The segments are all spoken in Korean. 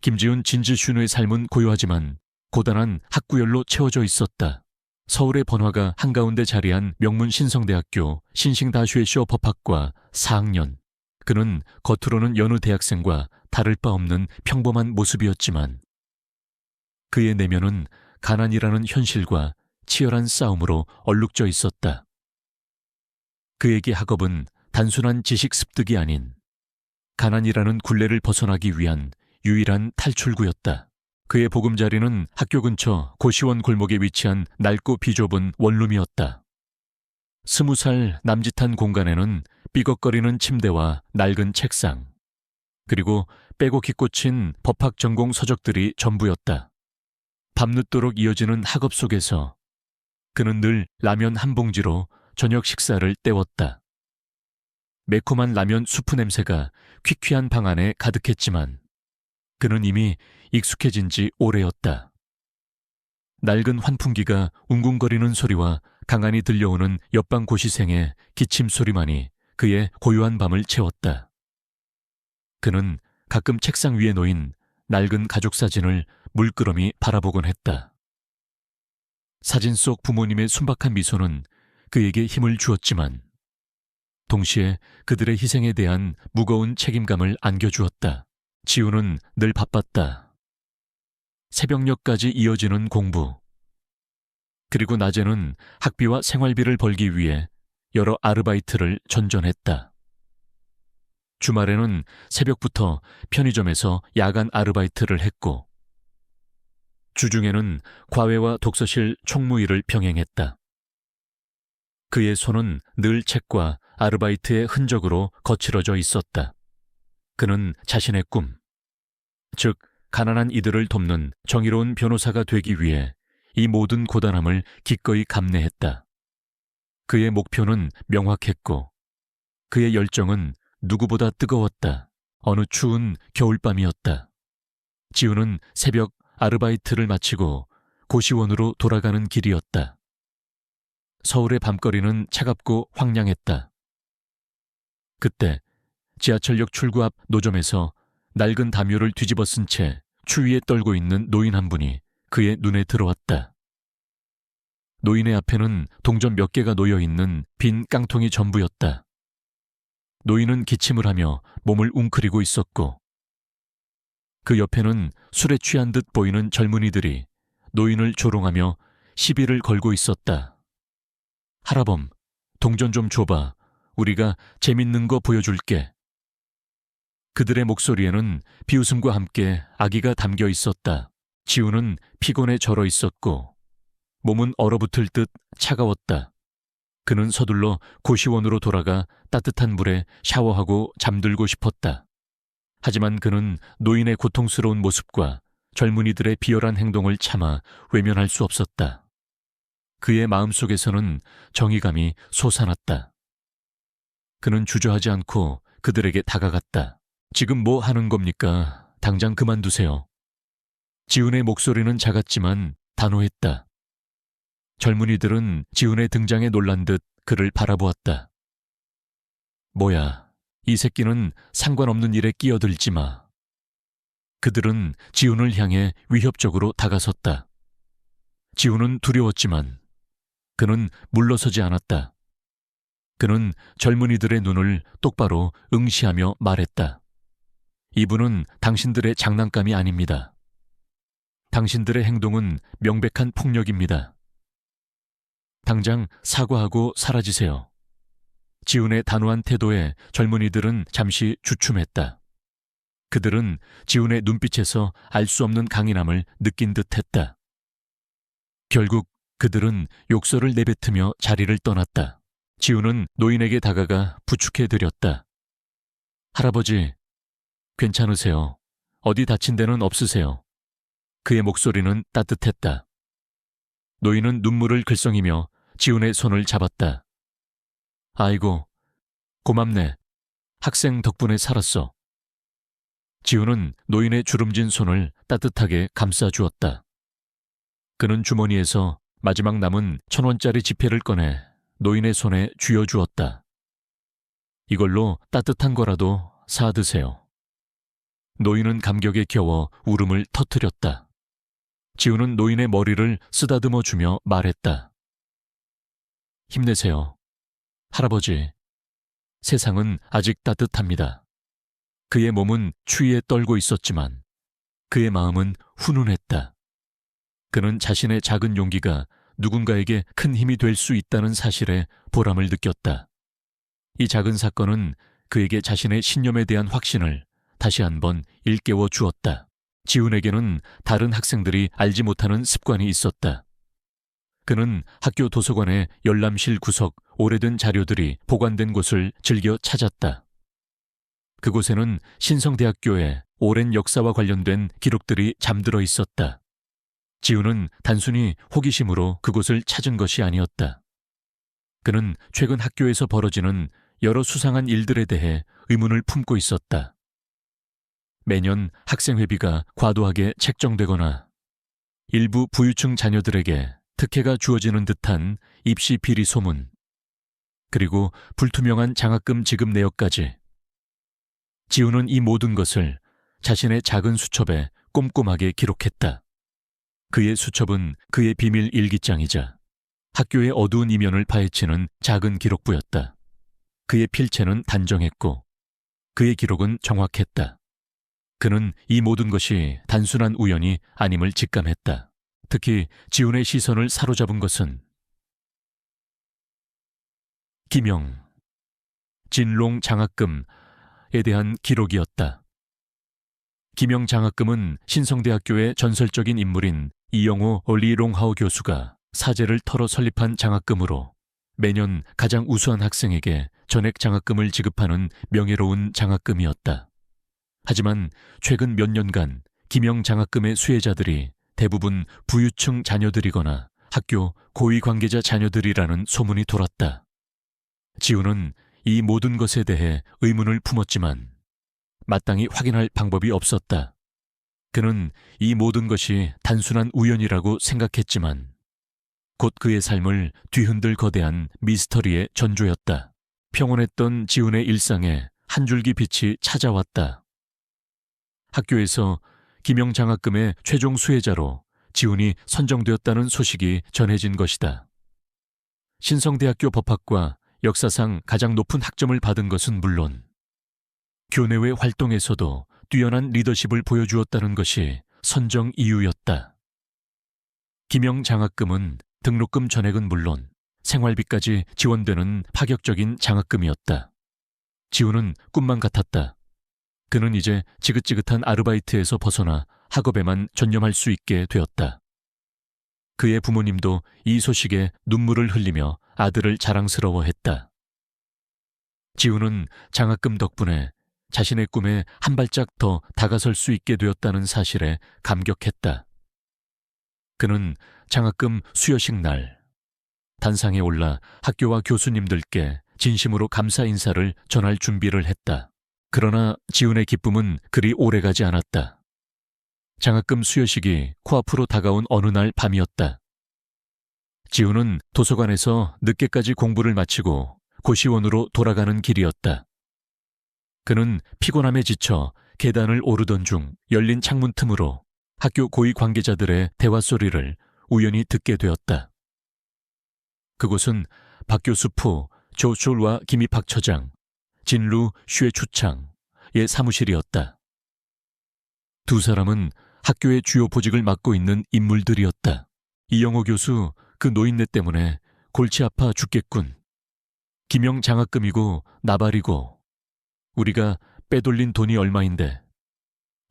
김지훈, 진지슌의 삶은 고요하지만 고단한 학구열로 채워져 있었다. 서울의 번화가 한가운데 자리한 명문 신성대학교 신싱다슈에쇼 법학과 4학년. 그는 겉으로는 여느 대학생과 다를 바 없는 평범한 모습이었지만 그의 내면은 가난이라는 현실과 치열한 싸움으로 얼룩져 있었다. 그에게 학업은 단순한 지식 습득이 아닌 가난이라는 굴레를 벗어나기 위한 유일한 탈출구였다. 그의 보금자리는 학교 근처 고시원 골목에 위치한 낡고 비좁은 원룸이었다. 20살 남짓한 공간에는 삐걱거리는 침대와 낡은 책상, 그리고 빼곡히 꽂힌 법학 전공 서적들이 전부였다. 밤늦도록 이어지는 학업 속에서 그는 늘 라면 한 봉지로 저녁 식사를 때웠다. 매콤한 라면 수프 냄새가 퀴퀴한 방 안에 가득했지만 그는 이미 익숙해진 지 오래였다. 낡은 환풍기가 웅궁거리는 소리와 강한이 들려오는 옆방 고시생의 기침 소리만이 그의 고요한 밤을 채웠다. 그는 가끔 책상 위에 놓인 낡은 가족 사진을 물끄러미 바라보곤 했다. 사진 속 부모님의 순박한 미소는 그에게 힘을 주었지만 동시에 그들의 희생에 대한 무거운 책임감을 안겨주었다. 지우는 늘 바빴다. 새벽녘까지 이어지는 공부, 그리고 낮에는 학비와 생활비를 벌기 위해 여러 아르바이트를 전전했다. 주말에는 새벽부터 편의점에서 야간 아르바이트를 했고 주중에는 과외와 독서실 총무일을 병행했다. 그의 손은 늘 책과 아르바이트의 흔적으로 거칠어져 있었다. 그는 자신의 꿈, 즉 가난한 이들을 돕는 정의로운 변호사가 되기 위해 이 모든 고단함을 기꺼이 감내했다. 그의 목표는 명확했고 그의 열정은 누구보다 뜨거웠다. 어느 추운 겨울밤이었다. 지우는 새벽 아르바이트를 마치고 고시원으로 돌아가는 길이었다. 서울의 밤거리는 차갑고 황량했다. 그때 지하철역 출구 앞 노점에서 낡은 담요를 뒤집어 쓴 채 추위에 떨고 있는 노인 한 분이 그의 눈에 들어왔다. 노인의 앞에는 동전 몇 개가 놓여있는 빈 깡통이 전부였다. 노인은 기침을 하며 몸을 웅크리고 있었고 그 옆에는 술에 취한 듯 보이는 젊은이들이 노인을 조롱하며 시비를 걸고 있었다. 할아범, 동전 좀 줘봐. 우리가 재밌는 거 보여줄게. 그들의 목소리에는 비웃음과 함께 악의가 담겨 있었다. 지우는 피곤에 절어 있었고 몸은 얼어붙을 듯 차가웠다. 그는 서둘러 고시원으로 돌아가 따뜻한 물에 샤워하고 잠들고 싶었다. 하지만 그는 노인의 고통스러운 모습과 젊은이들의 비열한 행동을 참아 외면할 수 없었다. 그의 마음속에서는 정의감이 솟아났다. 그는 주저하지 않고 그들에게 다가갔다. 지금 뭐 하는 겁니까? 당장 그만두세요. 지훈의 목소리는 작았지만 단호했다. 젊은이들은 지훈의 등장에 놀란 듯 그를 바라보았다. 뭐야, 이 새끼는 상관없는 일에 끼어들지 마. 그들은 지훈을 향해 위협적으로 다가섰다. 지훈은 두려웠지만 그는 물러서지 않았다. 그는 젊은이들의 눈을 똑바로 응시하며 말했다. 이분은 당신들의 장난감이 아닙니다. 당신들의 행동은 명백한 폭력입니다. 당장 사과하고 사라지세요. 지훈의 단호한 태도에 젊은이들은 잠시 주춤했다. 그들은 지훈의 눈빛에서 알 수 없는 강인함을 느낀 듯했다. 결국 그들은 욕설을 내뱉으며 자리를 떠났다. 지훈은 노인에게 다가가 부축해드렸다. 할아버지, 괜찮으세요? 어디 다친 데는 없으세요? 그의 목소리는 따뜻했다. 노인은 눈물을 글썽이며 지훈의 손을 잡았다. 아이고, 고맙네. 학생 덕분에 살았어. 지훈은 노인의 주름진 손을 따뜻하게 감싸주었다. 그는 주머니에서 마지막 남은 1,000원짜리 지폐를 꺼내 노인의 손에 쥐어주었다. 이걸로 따뜻한 거라도 사드세요. 노인은 감격에 겨워 울음을 터뜨렸다. 지우는 노인의 머리를 쓰다듬어 주며 말했다. 힘내세요. 할아버지, 세상은 아직 따뜻합니다. 그의 몸은 추위에 떨고 있었지만 그의 마음은 훈훈했다. 그는 자신의 작은 용기가 누군가에게 큰 힘이 될 수 있다는 사실에 보람을 느꼈다. 이 작은 사건은 그에게 자신의 신념에 대한 확신을 다시 한번 일깨워 주었다. 지훈에게는 다른 학생들이 알지 못하는 습관이 있었다. 그는 학교 도서관의 열람실 구석 오래된 자료들이 보관된 곳을 즐겨 찾았다. 그곳에는 신성대학교의 오랜 역사와 관련된 기록들이 잠들어 있었다. 지훈은 단순히 호기심으로 그곳을 찾은 것이 아니었다. 그는 최근 학교에서 벌어지는 여러 수상한 일들에 대해 의문을 품고 있었다. 매년 학생회비가 과도하게 책정되거나 일부 부유층 자녀들에게 특혜가 주어지는 듯한 입시 비리 소문, 그리고 불투명한 장학금 지급 내역까지. 지훈은 이 모든 것을 자신의 작은 수첩에 꼼꼼하게 기록했다. 그의 수첩은 그의 비밀 일기장이자 학교의 어두운 이면을 파헤치는 작은 기록부였다. 그의 필체는 단정했고 그의 기록은 정확했다. 그는 이 모든 것이 단순한 우연이 아님을 직감했다. 특히 지훈의 시선을 사로잡은 것은 김영, 진롱 장학금에 대한 기록이었다. 김영 장학금은 신성대학교의 전설적인 인물인 이영호 리롱하오 교수가 사재를 털어 설립한 장학금으로 매년 가장 우수한 학생에게 전액 장학금을 지급하는 명예로운 장학금이었다. 하지만 최근 몇 년간 김영 장학금의 수혜자들이 대부분 부유층 자녀들이거나 학교 고위 관계자 자녀들이라는 소문이 돌았다. 지훈은 이 모든 것에 대해 의문을 품었지만 마땅히 확인할 방법이 없었다. 그는 이 모든 것이 단순한 우연이라고 생각했지만 곧 그의 삶을 뒤흔들 거대한 미스터리의 전조였다. 평온했던 지훈의 일상에 한 줄기 빛이 찾아왔다. 학교에서 김영 장학금의 최종 수혜자로 지훈이 선정되었다는 소식이 전해진 것이다. 신성대학교 법학과 역사상 가장 높은 학점을 받은 것은 물론 교내외 활동에서도 뛰어난 리더십을 보여주었다는 것이 선정 이유였다. 김영 장학금은 등록금 전액은 물론 생활비까지 지원되는 파격적인 장학금이었다. 지훈은 꿈만 같았다. 그는 이제 지긋지긋한 아르바이트에서 벗어나 학업에만 전념할 수 있게 되었다. 그의 부모님도 이 소식에 눈물을 흘리며 아들을 자랑스러워했다. 지훈은 장학금 덕분에 자신의 꿈에 한 발짝 더 다가설 수 있게 되었다는 사실에 감격했다. 그는 장학금 수여식 날 단상에 올라 학교와 교수님들께 진심으로 감사 인사를 전할 준비를 했다. 그러나 지훈의 기쁨은 그리 오래가지 않았다. 장학금 수여식이 코앞으로 다가온 어느 날 밤이었다. 지훈은 도서관에서 늦게까지 공부를 마치고 고시원으로 돌아가는 길이었다. 그는 피곤함에 지쳐 계단을 오르던 중 열린 창문 틈으로 학교 고위 관계자들의 대화 소리를 우연히 듣게 되었다. 그곳은 박 교수 푸, 조쇼와 김입학 처장, 진루 슈에 추창의 사무실이었다. 두 사람은 학교의 주요 보직을 맡고 있는 인물들이었다. 이영호 교수, 그 노인네 때문에 골치 아파 죽겠군. 김영 장학금이고 나발이고 우리가 빼돌린 돈이 얼마인데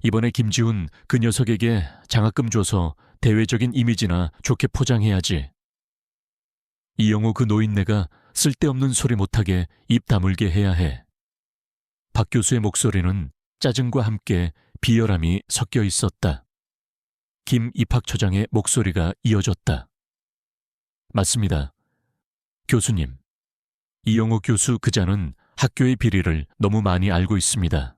이번에 김지훈 그 녀석에게 장학금 줘서 대외적인 이미지나 좋게 포장해야지. 이영호 그 노인네가 쓸데없는 소리 못하게 입 다물게 해야 해. 박 교수의 목소리는 짜증과 함께 비열함이 섞여 있었다. 김 입학처장의 목소리가 이어졌다. 맞습니다. 교수님, 이영호 교수 그자는 학교의 비리를 너무 많이 알고 있습니다.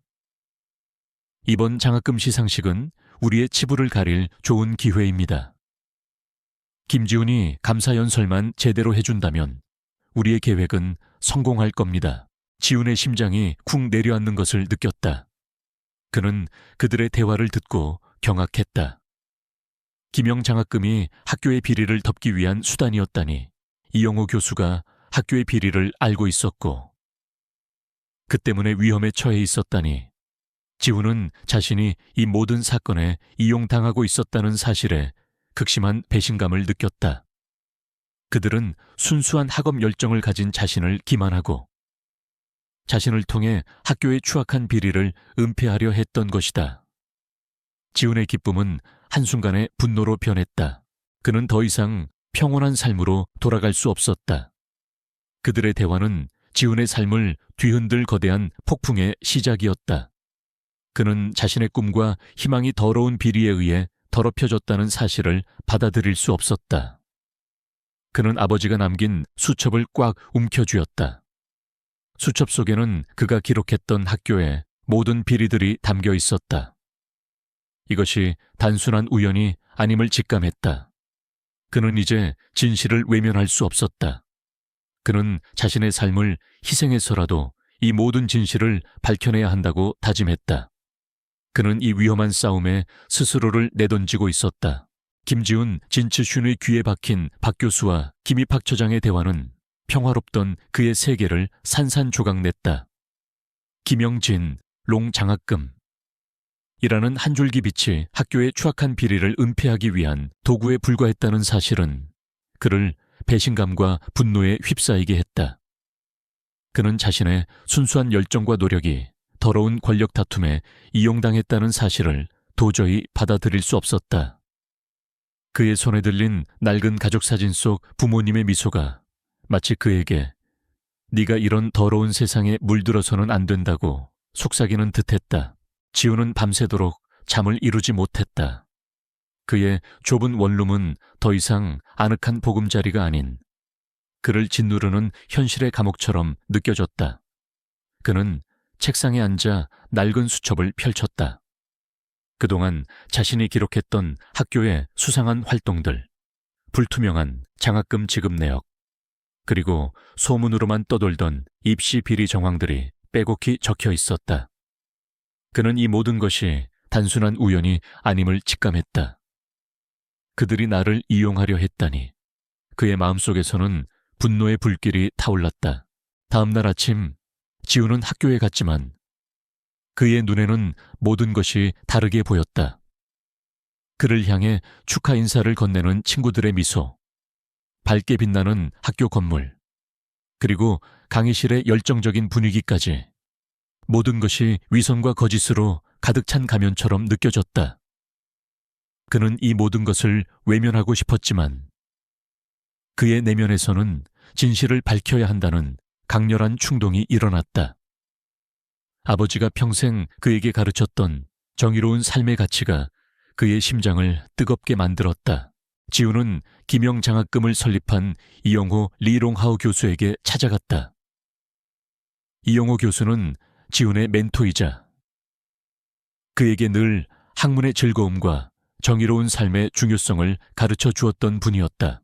이번 장학금 시상식은 우리의 치부를 가릴 좋은 기회입니다. 김지훈이 감사연설만 제대로 해준다면 우리의 계획은 성공할 겁니다. 지훈의 심장이 쿵 내려앉는 것을 느꼈다. 그는 그들의 대화를 듣고 경악했다. 김영 장학금이 학교의 비리를 덮기 위한 수단이었다니 이영호 교수가 학교의 비리를 알고 있었고 그 때문에 위험에 처해 있었다니 지우는 자신이 이 모든 사건에 이용당하고 있었다는 사실에 극심한 배신감을 느꼈다. 그들은 순수한 학업 열정을 가진 자신을 기만하고 자신을 통해 학교의 추악한 비리를 은폐하려 했던 것이다. 지훈의 기쁨은 한순간에 분노로 변했다. 그는 더 이상 평온한 삶으로 돌아갈 수 없었다. 그들의 대화는 지훈의 삶을 뒤흔들 거대한 폭풍의 시작이었다. 그는 자신의 꿈과 희망이 더러운 비리에 의해 더럽혀졌다는 사실을 받아들일 수 없었다. 그는 아버지가 남긴 수첩을 꽉 움켜쥐었다. 수첩 속에는 그가 기록했던 학교의 모든 비리들이 담겨 있었다. 이것이 단순한 우연이 아님을 직감했다. 그는 이제 진실을 외면할 수 없었다. 그는 자신의 삶을 희생해서라도 이 모든 진실을 밝혀내야 한다고 다짐했다. 그는 이 위험한 싸움에 스스로를 내던지고 있었다. 김지훈, 진츠슌의 귀에 박힌 박 교수와 김입학 처장의 대화는 평화롭던 그의 세계를 산산조각냈다. 김영진, 롱 장학금 이라는 한 줄기 빛이 학교의 추악한 비리를 은폐하기 위한 도구에 불과했다는 사실은 그를 배신감과 분노에 휩싸이게 했다. 그는 자신의 순수한 열정과 노력이 더러운 권력 다툼에 이용당했다는 사실을 도저히 받아들일 수 없었다. 그의 손에 들린 낡은 가족사진 속 부모님의 미소가 마치 그에게 네가 이런 더러운 세상에 물들어서는 안 된다고 속삭이는 듯했다. 지우는 밤새도록 잠을 이루지 못했다. 그의 좁은 원룸은 더 이상 아늑한 보금자리가 아닌 그를 짓누르는 현실의 감옥처럼 느껴졌다. 그는 책상에 앉아 낡은 수첩을 펼쳤다. 그동안 자신이 기록했던 학교의 수상한 활동들, 불투명한 장학금 지급 내역, 그리고 소문으로만 떠돌던 입시 비리 정황들이 빼곡히 적혀 있었다. 그는 이 모든 것이 단순한 우연이 아님을 직감했다. 그들이 나를 이용하려 했다니. 그의 마음속에서는 분노의 불길이 타올랐다. 다음 날 아침 지우는 학교에 갔지만 그의 눈에는 모든 것이 다르게 보였다. 그를 향해 축하 인사를 건네는 친구들의 미소, 밝게 빛나는 학교 건물, 그리고 강의실의 열정적인 분위기까지 모든 것이 위선과 거짓으로 가득 찬 가면처럼 느껴졌다. 그는 이 모든 것을 외면하고 싶었지만 그의 내면에서는 진실을 밝혀야 한다는 강렬한 충동이 일어났다. 아버지가 평생 그에게 가르쳤던 정의로운 삶의 가치가 그의 심장을 뜨겁게 만들었다. 지우는 김영 장학금을 설립한 이영호 리롱하우 교수에게 찾아갔다. 이영호 교수는 지훈의 멘토이자 그에게 늘 학문의 즐거움과 정의로운 삶의 중요성을 가르쳐 주었던 분이었다.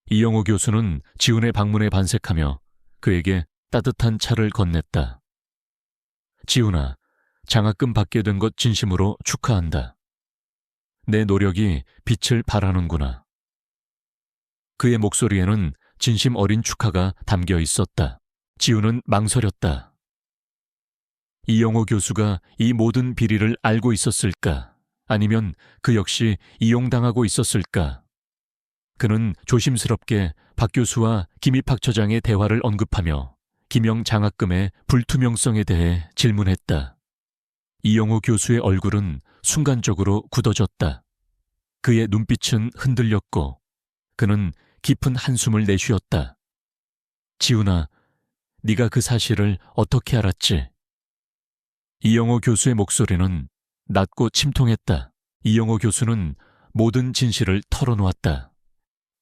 이영호 교수는 지훈의 방문에 반색하며 그에게 따뜻한 차를 건넸다. 지훈아, 장학금 받게 된 것 진심으로 축하한다. 내 노력이 빛을 발하는구나. 그의 목소리에는 진심 어린 축하가 담겨 있었다. 지훈은 망설였다. 이영호 교수가 이 모든 비리를 알고 있었을까? 아니면 그 역시 이용당하고 있었을까? 그는 조심스럽게 박 교수와 김입학 처장의 대화를 언급하며 김영 장학금의 불투명성에 대해 질문했다. 이영호 교수의 얼굴은 순간적으로 굳어졌다. 그의 눈빛은 흔들렸고 그는 깊은 한숨을 내쉬었다. 지훈아, 네가 그 사실을 어떻게 알았지? 이영호 교수의 목소리는 낮고 침통했다. 이영호 교수는 모든 진실을 털어놓았다.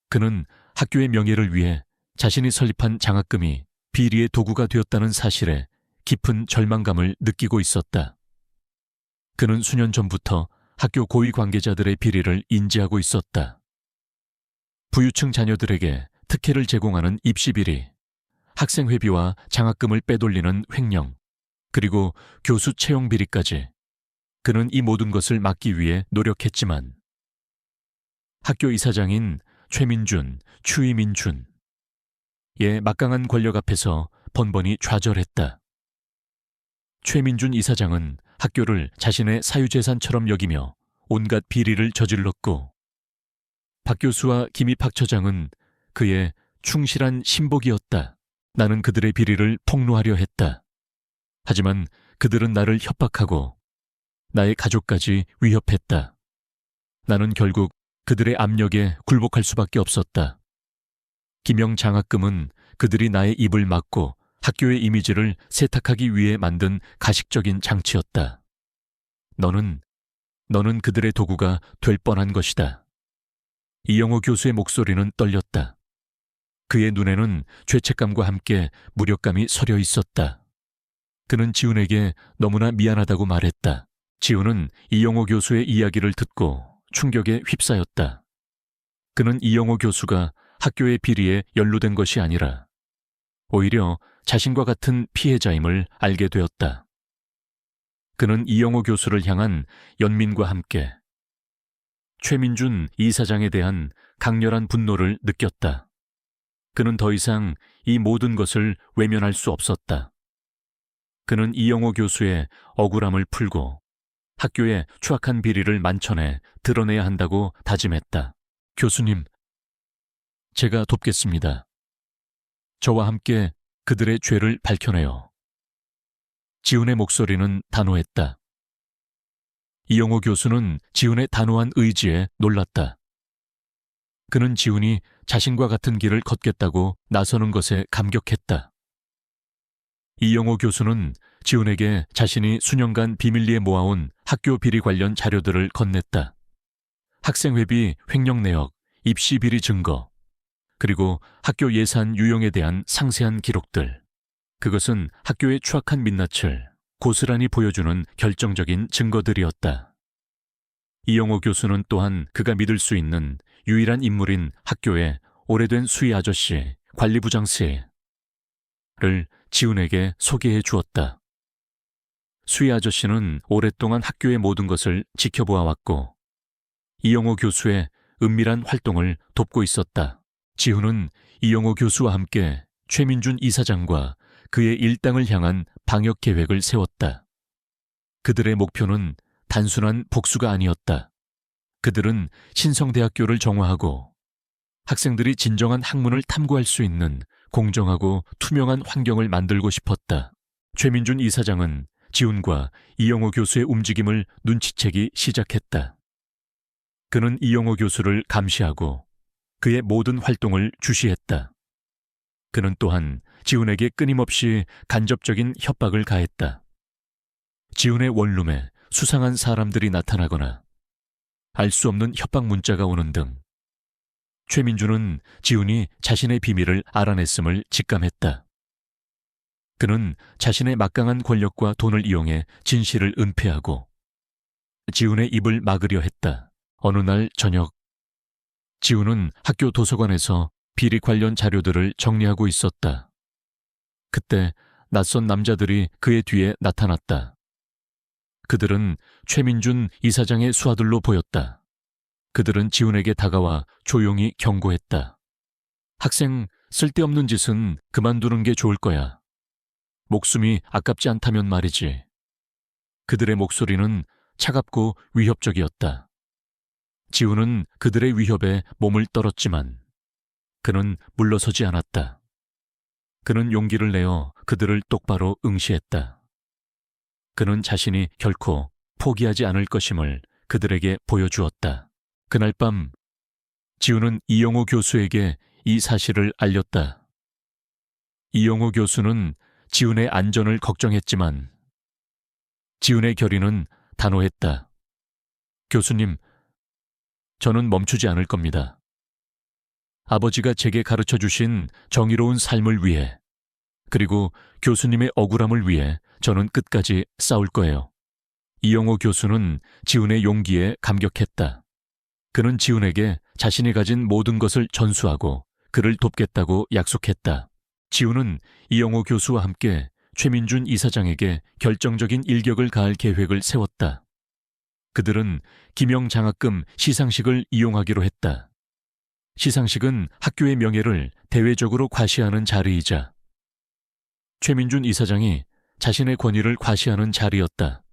그는 학교의 명예를 위해 자신이 설립한 장학금이 비리의 도구가 되었다는 사실에 깊은 절망감을 느끼고 있었다. 그는 수년 전부터 학교 고위 관계자들의 비리를 인지하고 있었다. 부유층 자녀들에게 특혜를 제공하는 입시 비리, 학생회비와 장학금을 빼돌리는 횡령, 그리고 교수 채용 비리까지. 그는 이 모든 것을 막기 위해 노력했지만 학교 이사장인 최민준, 추이민준의 막강한 권력 앞에서 번번이 좌절했다. 최민준 이사장은 학교를 자신의 사유재산처럼 여기며 온갖 비리를 저질렀고, 박 교수와 김입학 처장은 그의 충실한 신복이었다. 나는 그들의 비리를 폭로하려 했다. 하지만 그들은 나를 협박하고 나의 가족까지 위협했다. 나는 결국 그들의 압력에 굴복할 수밖에 없었다. 김영장학금은 그들이 나의 입을 막고 학교의 이미지를 세탁하기 위해 만든 가식적인 장치였다. 너는 그들의 도구가 될 뻔한 것이다. 이영호 교수의 목소리는 떨렸다. 그의 눈에는 죄책감과 함께 무력감이 서려 있었다. 그는 지훈에게 너무나 미안하다고 말했다. 지훈은 이영호 교수의 이야기를 듣고 충격에 휩싸였다. 그는 이영호 교수가 학교의 비리에 연루된 것이 아니라 오히려 자신과 같은 피해자임을 알게 되었다. 그는 이영호 교수를 향한 연민과 함께 최민준 이사장에 대한 강렬한 분노를 느꼈다. 그는 더 이상 이 모든 것을 외면할 수 없었다. 그는 이영호 교수의 억울함을 풀고 학교의 추악한 비리를 만천에 드러내야 한다고 다짐했다. 교수님, 제가 돕겠습니다. 저와 함께 그들의 죄를 밝혀내요. 지훈의 목소리는 단호했다. 이영호 교수는 지훈의 단호한 의지에 놀랐다. 그는 지훈이 자신과 같은 길을 걷겠다고 나서는 것에 감격했다. 이영호 교수는 지훈에게 자신이 수년간 비밀리에 모아온 학교 비리 관련 자료들을 건넸다. 학생회비 횡령 내역, 입시 비리 증거, 그리고 학교 예산 유용에 대한 상세한 기록들. 그것은 학교의 추악한 민낯을 고스란히 보여주는 결정적인 증거들이었다. 이영호 교수는 또한 그가 믿을 수 있는 유일한 인물인 학교의 오래된 수희 아저씨, 관리부장 씨를 지훈에게 소개해 주었다. 수희 아저씨는 오랫동안 학교의 모든 것을 지켜보아왔고 이영호 교수의 은밀한 활동을 돕고 있었다. 지훈은 이영호 교수와 함께 최민준 이사장과 그의 일당을 향한 방역 계획을 세웠다. 그들의 목표는 단순한 복수가 아니었다. 그들은 신성대학교를 정화하고 학생들이 진정한 학문을 탐구할 수 있는 공정하고 투명한 환경을 만들고 싶었다. 최민준 이사장은 지훈과 이영호 교수의 움직임을 눈치채기 시작했다. 그는 이영호 교수를 감시하고 그의 모든 활동을 주시했다. 그는 또한 지훈에게 끊임없이 간접적인 협박을 가했다. 지훈의 원룸에 수상한 사람들이 나타나거나 알 수 없는 협박 문자가 오는 등 최민준은 지훈이 자신의 비밀을 알아냈음을 직감했다. 그는 자신의 막강한 권력과 돈을 이용해 진실을 은폐하고 지훈의 입을 막으려 했다. 어느 날 저녁, 지훈은 학교 도서관에서 비리 관련 자료들을 정리하고 있었다. 그때 낯선 남자들이 그의 뒤에 나타났다. 그들은 최민준 이사장의 수하들로 보였다. 그들은 지훈에게 다가와 조용히 경고했다. 학생, 쓸데없는 짓은 그만두는 게 좋을 거야. 목숨이 아깝지 않다면 말이지. 그들의 목소리는 차갑고 위협적이었다. 지훈은 그들의 위협에 몸을 떨었지만 그는 물러서지 않았다. 그는 용기를 내어 그들을 똑바로 응시했다. 그는 자신이 결코 포기하지 않을 것임을 그들에게 보여주었다. 그날 밤 지훈은 이영호 교수에게 이 사실을 알렸다. 이영호 교수는 지훈의 안전을 걱정했지만 지훈의 결의는 단호했다. 교수님, 저는 멈추지 않을 겁니다. 아버지가 제게 가르쳐 주신 정의로운 삶을 위해 그리고 교수님의 억울함을 위해 저는 끝까지 싸울 거예요. 이영호 교수는 지훈의 용기에 감격했다. 그는 지훈에게 자신이 가진 모든 것을 전수하고 그를 돕겠다고 약속했다. 지훈은 이영호 교수와 함께 최민준 이사장에게 결정적인 일격을 가할 계획을 세웠다. 그들은 김영 장학금 시상식을 이용하기로 했다. 시상식은 학교의 명예를 대외적으로 과시하는 자리이자 최민준 이사장이 자신의 권위를 과시하는 자리였다.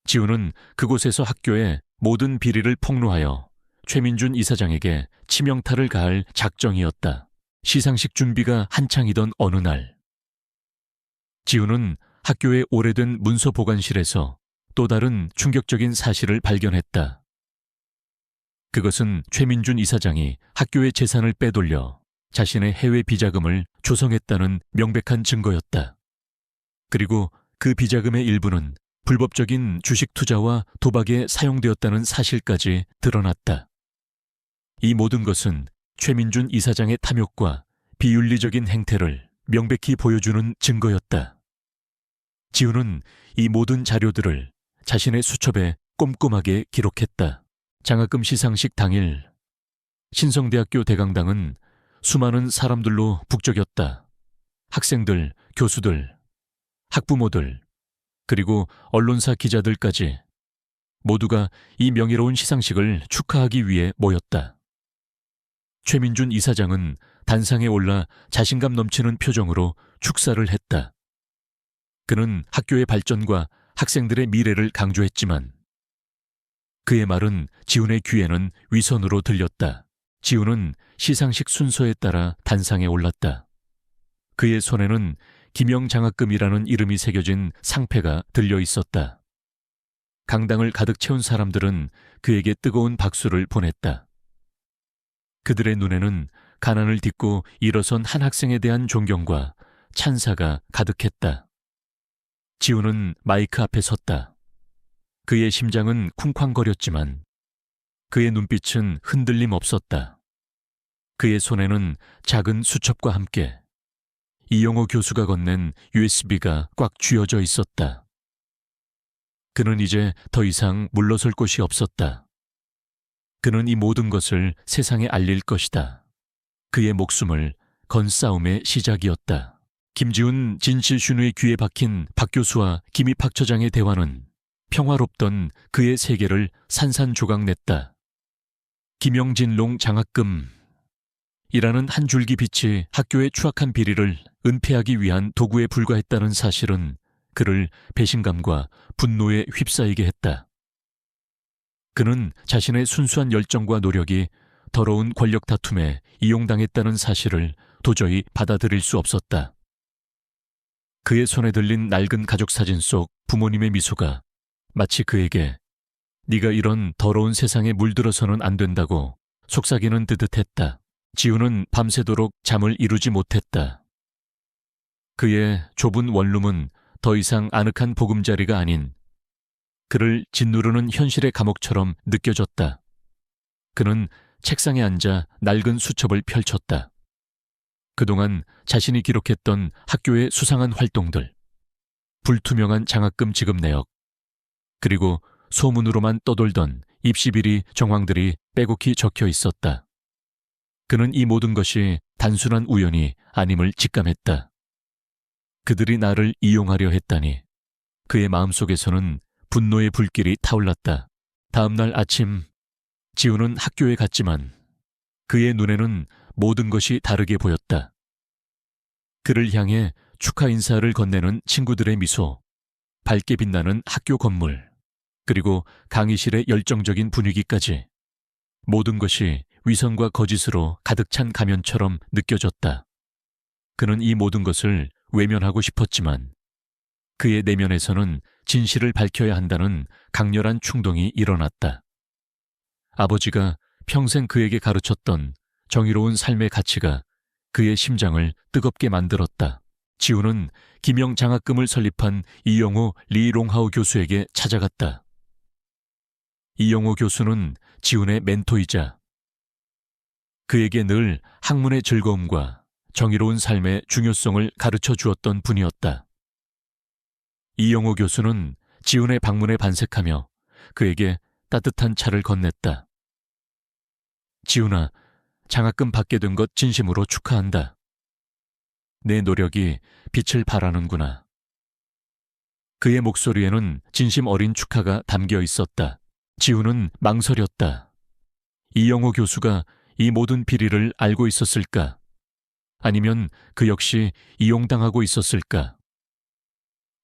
지우는 그곳에서 학교의 모든 비리를 폭로하여 최민준 이사장에게 치명타를 가할 작정이었다. 시상식 준비가 한창이던 어느 날, 지우는 학교의 오래된 문서 보관실에서 또 다른 충격적인 사실을 발견했다. 그것은 최민준 이사장이 학교의 재산을 빼돌려 자신의 해외 비자금을 조성했다는 명백한 증거였다. 그리고 그 비자금의 일부는 불법적인 주식 투자와 도박에 사용되었다는 사실까지 드러났다. 이 모든 것은 최민준 이사장의 탐욕과 비윤리적인 행태를 명백히 보여주는 증거였다. 지우는 이 모든 자료들을 자신의 수첩에 꼼꼼하게 기록했다. 장학금 시상식 당일, 신성대학교 대강당은 수많은 사람들로 북적였다. 학생들, 교수들, 학부모들, 그리고 언론사 기자들까지 모두가 이 명예로운 시상식을 축하하기 위해 모였다. 최민준 이사장은 단상에 올라 자신감 넘치는 표정으로 축사를 했다. 그는 학교의 발전과 학생들의 미래를 강조했지만 그의 말은 지훈의 귀에는 위선으로 들렸다. 지훈은 시상식 순서에 따라 단상에 올랐다. 그의 손에는 김영 장학금이라는 이름이 새겨진 상패가 들려 있었다. 강당을 가득 채운 사람들은 그에게 뜨거운 박수를 보냈다. 그들의 눈에는 가난을 딛고 일어선 한 학생에 대한 존경과 찬사가 가득했다. 지우는 마이크 앞에 섰다. 그의 심장은 쿵쾅거렸지만 그의 눈빛은 흔들림 없었다. 그의 손에는 작은 수첩과 함께 이영호 교수가 건넨 USB가 꽉 쥐어져 있었다. 그는 이제 더 이상 물러설 곳이 없었다. 그는 이 모든 것을 세상에 알릴 것이다. 그의 목숨을 건 싸움의 시작이었다. 김지훈 진실신우의 귀에 박힌 박 교수와 김입 학처장의 대화는 평화롭던 그의 세계를 산산조각냈다. 김영진롱 장학금 이라는 한 줄기 빛이 학교의 추악한 비리를 은폐하기 위한 도구에 불과했다는 사실은 그를 배신감과 분노에 휩싸이게 했다. 그는 자신의 순수한 열정과 노력이 더러운 권력 다툼에 이용당했다는 사실을 도저히 받아들일 수 없었다. 그의 손에 들린 낡은 가족 사진 속 부모님의 미소가 마치 그에게 네가 이런 더러운 세상에 물들어서는 안 된다고 속삭이는 듯 했다. 지우는 밤새도록 잠을 이루지 못했다. 그의 좁은 원룸은 더 이상 아늑한 보금자리가 아닌 그를 짓누르는 현실의 감옥처럼 느껴졌다. 그는 책상에 앉아 낡은 수첩을 펼쳤다. 그동안 자신이 기록했던 학교의 수상한 활동들, 불투명한 장학금 지급 내역, 그리고 소문으로만 떠돌던 입시비리 정황들이 빼곡히 적혀 있었다. 그는 이 모든 것이 단순한 우연이 아님을 직감했다. 그들이 나를 이용하려 했다니. 그의 마음속에서는 분노의 불길이 타올랐다. 다음 날 아침, 지우는 학교에 갔지만 그의 눈에는 모든 것이 다르게 보였다. 그를 향해 축하 인사를 건네는 친구들의 미소, 밝게 빛나는 학교 건물, 그리고 강의실의 열정적인 분위기까지 모든 것이 위선과 거짓으로 가득 찬 가면처럼 느껴졌다. 그는 이 모든 것을 외면하고 싶었지만 그의 내면에서는 진실을 밝혀야 한다는 강렬한 충동이 일어났다. 아버지가 평생 그에게 가르쳤던 정의로운 삶의 가치가 그의 심장을 뜨겁게 만들었다. 지우는 김영 장학금을 설립한 이영호 리롱하우 교수에게 찾아갔다. 이영호 교수는 지훈의 멘토이자 그에게 늘 학문의 즐거움과 정의로운 삶의 중요성을 가르쳐 주었던 분이었다. 이영호 교수는 지훈의 방문에 반색하며 그에게 따뜻한 차를 건넸다. 지훈아, 장학금 받게 된 것 진심으로 축하한다. 내 노력이 빛을 발하는구나. 그의 목소리에는 진심 어린 축하가 담겨 있었다. 지우는 망설였다. 이영호 교수가 이 모든 비리를 알고 있었을까? 아니면 그 역시 이용당하고 있었을까?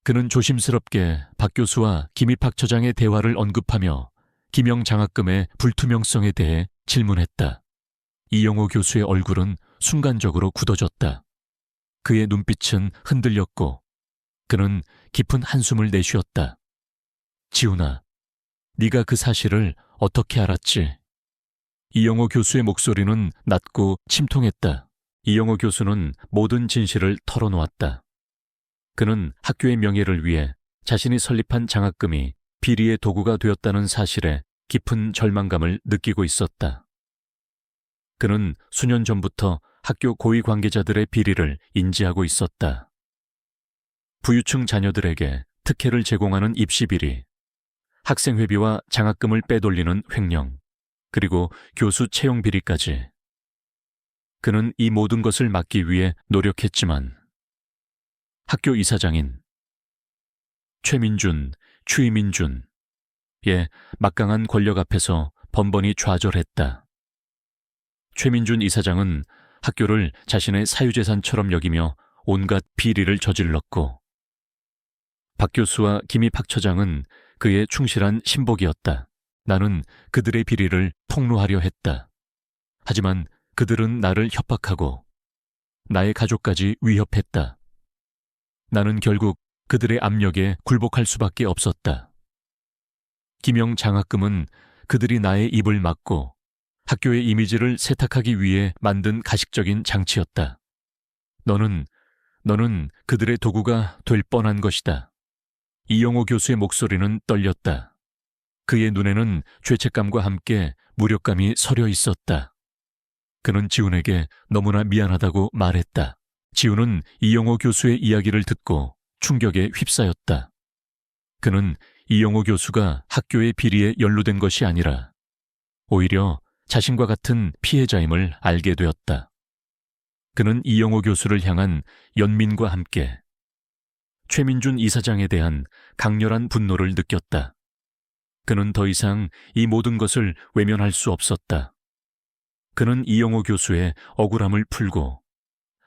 그는 조심스럽게 박 교수와 김입학 처장의 대화를 언급하며 기명 장학금의 불투명성에 대해 질문했다. 이영호 교수의 얼굴은 순간적으로 굳어졌다. 그의 눈빛은 흔들렸고 그는 깊은 한숨을 내쉬었다. 지훈아, 네가 그 사실을 어떻게 알았지? 이영호 교수의 목소리는 낮고 침통했다. 이영호 교수는 모든 진실을 털어놓았다. 그는 학교의 명예를 위해 자신이 설립한 장학금이 비리의 도구가 되었다는 사실에 깊은 절망감을 느끼고 있었다. 그는 수년 전부터 학교 고위 관계자들의 비리를 인지하고 있었다. 부유층 자녀들에게 특혜를 제공하는 입시비리, 학생회비와 장학금을 빼돌리는 횡령, 그리고 교수 채용 비리까지. 그는 이 모든 것을 막기 위해 노력했지만 학교 이사장인 최민준, 추이민준의 막강한 권력 앞에서 번번이 좌절했다. 최민준 이사장은 학교를 자신의 사유재산처럼 여기며 온갖 비리를 저질렀고 박 교수와 김입학 처장은 그의 충실한 신복이었다. 나는 그들의 비리를 폭로하려 했다. 하지만 그들은 나를 협박하고 나의 가족까지 위협했다. 나는 결국 그들의 압력에 굴복할 수밖에 없었다. 기명 장학금은 그들이 나의 입을 막고 학교의 이미지를 세탁하기 위해 만든 가식적인 장치였다. 너는 그들의 도구가 될 뻔한 것이다. 이영호 교수의 목소리는 떨렸다. 그의 눈에는 죄책감과 함께 무력감이 서려 있었다. 그는 지훈에게 너무나 미안하다고 말했다. 지훈은 이영호 교수의 이야기를 듣고 충격에 휩싸였다. 그는 이영호 교수가 학교의 비리에 연루된 것이 아니라 오히려 자신과 같은 피해자임을 알게 되었다. 그는 이영호 교수를 향한 연민과 함께 최민준 이사장에 대한 강렬한 분노를 느꼈다. 그는 더 이상 이 모든 것을 외면할 수 없었다. 그는 이영호 교수의 억울함을 풀고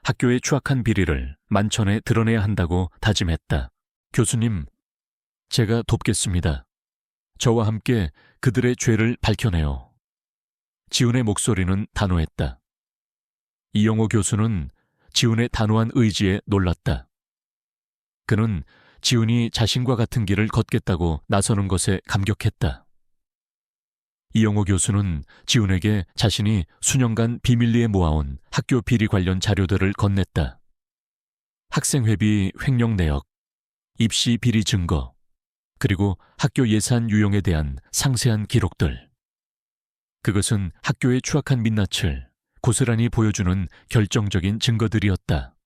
학교의 추악한 비리를 만천에 드러내야 한다고 다짐했다. 교수님, 제가 돕겠습니다. 저와 함께 그들의 죄를 밝혀내요. 지훈의 목소리는 단호했다. 이영호 교수는 지훈의 단호한 의지에 놀랐다. 그는 지훈이 자신과 같은 길을 걷겠다고 나서는 것에 감격했다. 이영호 교수는 지훈에게 자신이 수년간 비밀리에 모아온 학교 비리 관련 자료들을 건넸다. 학생회비 횡령 내역, 입시 비리 증거, 그리고 학교 예산 유용에 대한 상세한 기록들. 그것은 학교의 추악한 민낯을 고스란히 보여주는 결정적인 증거들이었다.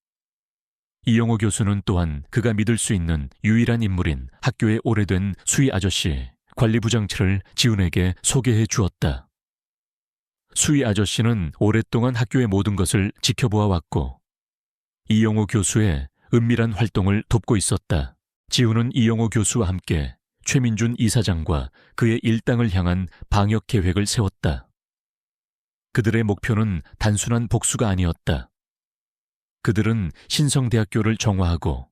이영호 교수는 또한 그가 믿을 수 있는 유일한 인물인 학교의 오래된 수희 아저씨 관리부장치를 지훈에게 소개해 주었다. 수희 아저씨는 오랫동안 학교의 모든 것을 지켜보아 왔고 이영호 교수의 은밀한 활동을 돕고 있었다. 지훈은 이영호 교수와 함께 최민준 이사장과 그의 일당을 향한 방역 계획을 세웠다. 그들의 목표는 단순한 복수가 아니었다. 그들은 신성대학교를 정화하고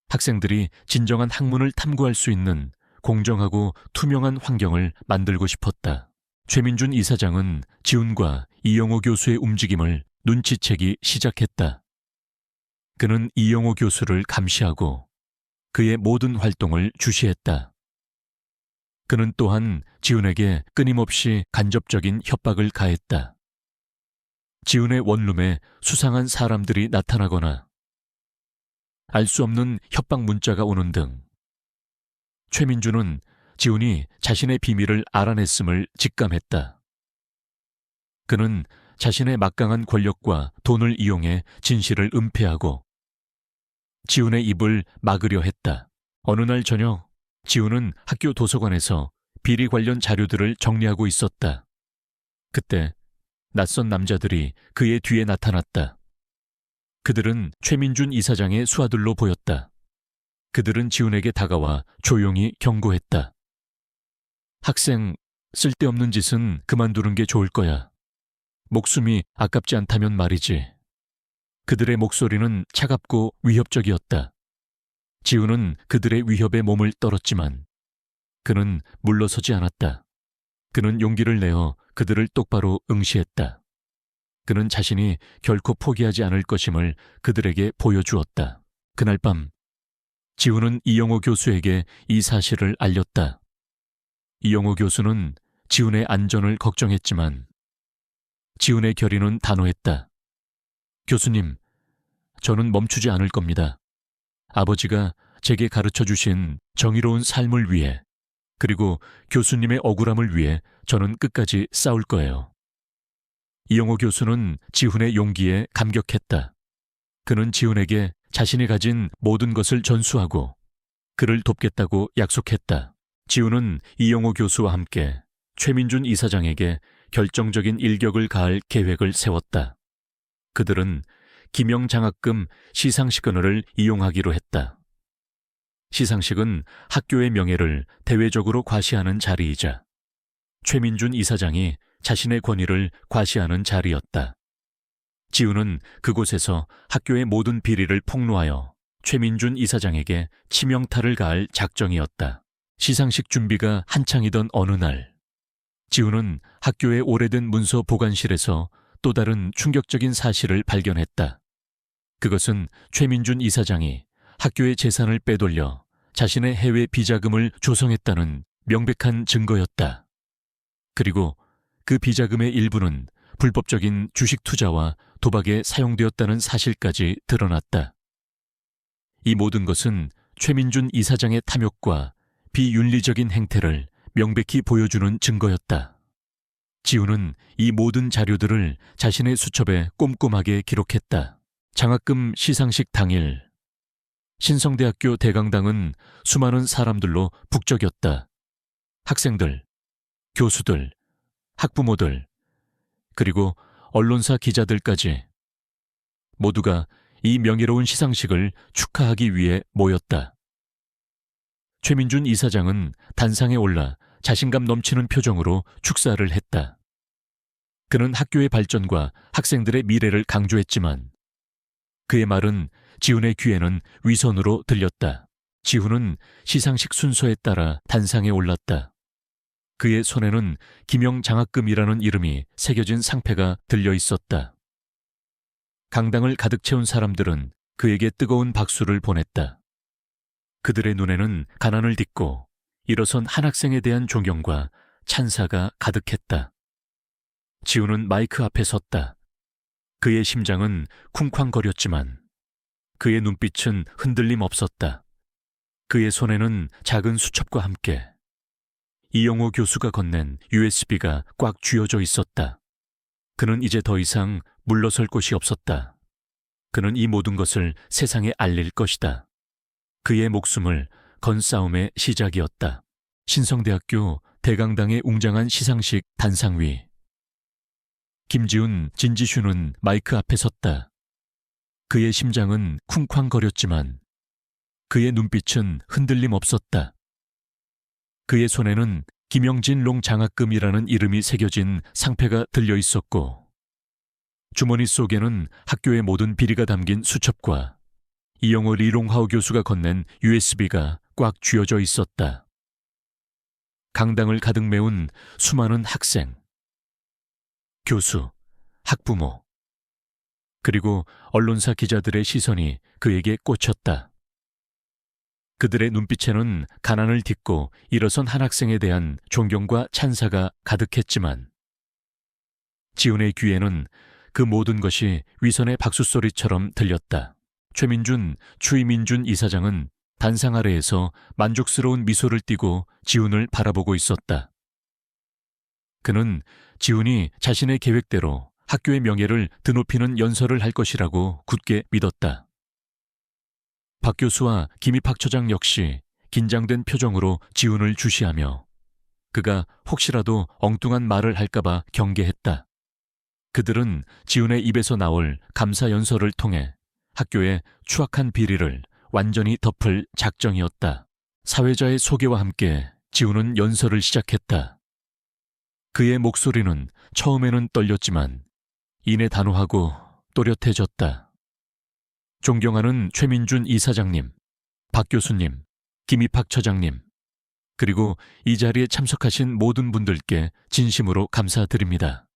학생들이 진정한 학문을 탐구할 수 있는 공정하고 투명한 환경을 만들고 싶었다. 최민준 이사장은 지훈과 이영호 교수의 움직임을 눈치채기 시작했다. 그는 이영호 교수를 감시하고 그의 모든 활동을 주시했다. 그는 또한 지훈에게 끊임없이 간접적인 협박을 가했다. 지훈의 원룸에 수상한 사람들이 나타나거나 알 수 없는 협박 문자가 오는 등 최민준은 지훈이 자신의 비밀을 알아냈음을 직감했다. 그는 자신의 막강한 권력과 돈을 이용해 진실을 은폐하고 지훈의 입을 막으려 했다. 어느 날 저녁 지훈은 학교 도서관에서 비리 관련 자료들을 정리하고 있었다. 그때 낯선 남자들이 그의 뒤에 나타났다. 그들은 최민준 이사장의 수하들로 보였다. 그들은 지훈에게 다가와 조용히 경고했다. 학생, 쓸데없는 짓은 그만두는 게 좋을 거야. 목숨이 아깝지 않다면 말이지. 그들의 목소리는 차갑고 위협적이었다. 지훈은 그들의 위협에 몸을 떨었지만 그는 물러서지 않았다. 그는 용기를 내어 그들을 똑바로 응시했다. 그는 자신이 결코 포기하지 않을 것임을 그들에게 보여주었다. 그날 밤 지훈은 이영호 교수에게 이 사실을 알렸다. 이영호 교수는 지훈의 안전을 걱정했지만 지훈의 결의는 단호했다. 교수님, 저는 멈추지 않을 겁니다. 아버지가 제게 가르쳐 주신 정의로운 삶을 위해 그리고 교수님의 억울함을 위해 저는 끝까지 싸울 거예요. 이영호 교수는 지훈의 용기에 감격했다. 그는 지훈에게 자신이 가진 모든 것을 전수하고 그를 돕겠다고 약속했다. 지훈은 이영호 교수와 함께 최민준 이사장에게 결정적인 일격을 가할 계획을 세웠다. 그들은 기명장학금 시상식은을 이용하기로 했다. 시상식은 학교의 명예를 대외적으로 과시하는 자리이자 최민준 이사장이 자신의 권위를 과시하는 자리였다. 지훈은 그곳에서 학교의 모든 비리를 폭로하여 최민준 이사장에게 치명타를 가할 작정이었다. 시상식 준비가 한창이던 어느 날, 지훈은 학교의 오래된 문서 보관실에서 또 다른 충격적인 사실을 발견했다. 그것은 최민준 이사장이 학교의 재산을 빼돌려 자신의 해외 비자금을 조성했다는 명백한 증거였다. 그리고 그 비자금의 일부는 불법적인 주식 투자와 도박에 사용되었다는 사실까지 드러났다. 이 모든 것은 최민준 이사장의 탐욕과 비윤리적인 행태를 명백히 보여주는 증거였다. 지훈은 이 모든 자료들을 자신의 수첩에 꼼꼼하게 기록했다. 장학금 시상식 당일, 신성대학교 대강당은 수많은 사람들로 북적였다. 학생들, 교수들, 학부모들, 그리고 언론사 기자들까지 모두가 이 명예로운 시상식을 축하하기 위해 모였다. 최민준 이사장은 단상에 올라 자신감 넘치는 표정으로 축사를 했다. 그는 학교의 발전과 학생들의 미래를 강조했지만 그의 말은 지훈의 귀에는 위선으로 들렸다. 지훈은 시상식 순서에 따라 단상에 올랐다. 그의 손에는 기명장학금이라는 이름이 새겨진 상패가 들려 있었다. 강당을 가득 채운 사람들은 그에게 뜨거운 박수를 보냈다. 그들의 눈에는 가난을 딛고 일어선 한 학생에 대한 존경과 찬사가 가득했다. 지훈은 마이크 앞에 섰다. 그의 심장은 쿵쾅거렸지만 그의 눈빛은 흔들림 없었다. 그의 손에는 작은 수첩과 함께 이영호 교수가 건넨 USB가 꽉 쥐어져 있었다. 그는 이제 더 이상 물러설 곳이 없었다. 그는 이 모든 것을 세상에 알릴 것이다. 그의 목숨을 건 싸움의 시작이었다. 신성대학교 대강당의 웅장한 시상식 단상 위. 김지훈, 진지슈는 마이크 앞에 섰다. 그의 심장은 쿵쾅거렸지만 그의 눈빛은 흔들림 없었다. 그의 손에는 김영진롱 장학금이라는 이름이 새겨진 상패가 들려 있었고 주머니 속에는 학교의 모든 비리가 담긴 수첩과 이영호 리롱하우 교수가 건넨 USB가 꽉 쥐어져 있었다. 강당을 가득 메운 수많은 학생, 교수, 학부모, 그리고 언론사 기자들의 시선이 그에게 꽂혔다. 그들의 눈빛에는 가난을 딛고 일어선 한 학생에 대한 존경과 찬사가 가득했지만 지훈의 귀에는 그 모든 것이 위선의 박수소리처럼 들렸다. 최민준, 추이민준 이사장은 단상 아래에서 만족스러운 미소를 띠고 지훈을 바라보고 있었다. 그는 지훈이 자신의 계획대로 학교의 명예를 드높이는 연설을 할 것이라고 굳게 믿었다. 박 교수와 김입 학처장 역시 긴장된 표정으로 지훈을 주시하며 그가 혹시라도 엉뚱한 말을 할까봐 경계했다. 그들은 지훈의 입에서 나올 감사 연설을 통해 학교의 추악한 비리를 완전히 덮을 작정이었다. 사회자의 소개와 함께 지우는 연설을 시작했다. 그의 목소리는 처음에는 떨렸지만 이내 단호하고 또렷해졌다. 존경하는 최민준 이사장님, 박 교수님, 김입학 처장님, 그리고 이 자리에 참석하신 모든 분들께 진심으로 감사드립니다.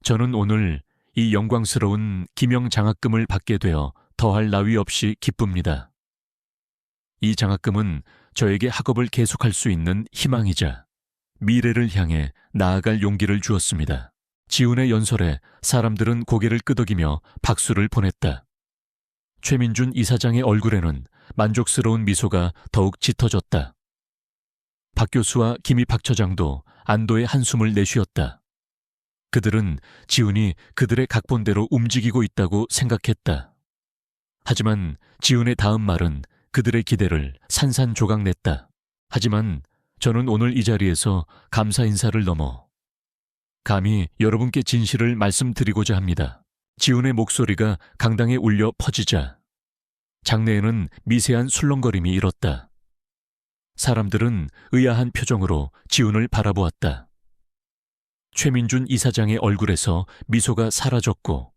저는 오늘 이 영광스러운 기명 장학금을 받게 되어 더할 나위 없이 기쁩니다. 이 장학금은 저에게 학업을 계속할 수 있는 희망이자 미래를 향해 나아갈 용기를 주었습니다. 지훈의 연설에 사람들은 고개를 끄덕이며 박수를 보냈다. 최민준 이사장의 얼굴에는 만족스러운 미소가 더욱 짙어졌다. 박 교수와 김입학 처장도 안도의 한숨을 내쉬었다. 그들은 지훈이 그들의 각본대로 움직이고 있다고 생각했다. 하지만 지훈의 다음 말은 그들의 기대를 산산조각냈다. 하지만 저는 오늘 이 자리에서 감사 인사를 넘어 감히 여러분께 진실을 말씀드리고자 합니다. 지훈의 목소리가 강당에 울려 퍼지자 장내에는 미세한 술렁거림이 일었다. 사람들은 의아한 표정으로 지훈을 바라보았다. 최민준 이사장의 얼굴에서 미소가 사라졌고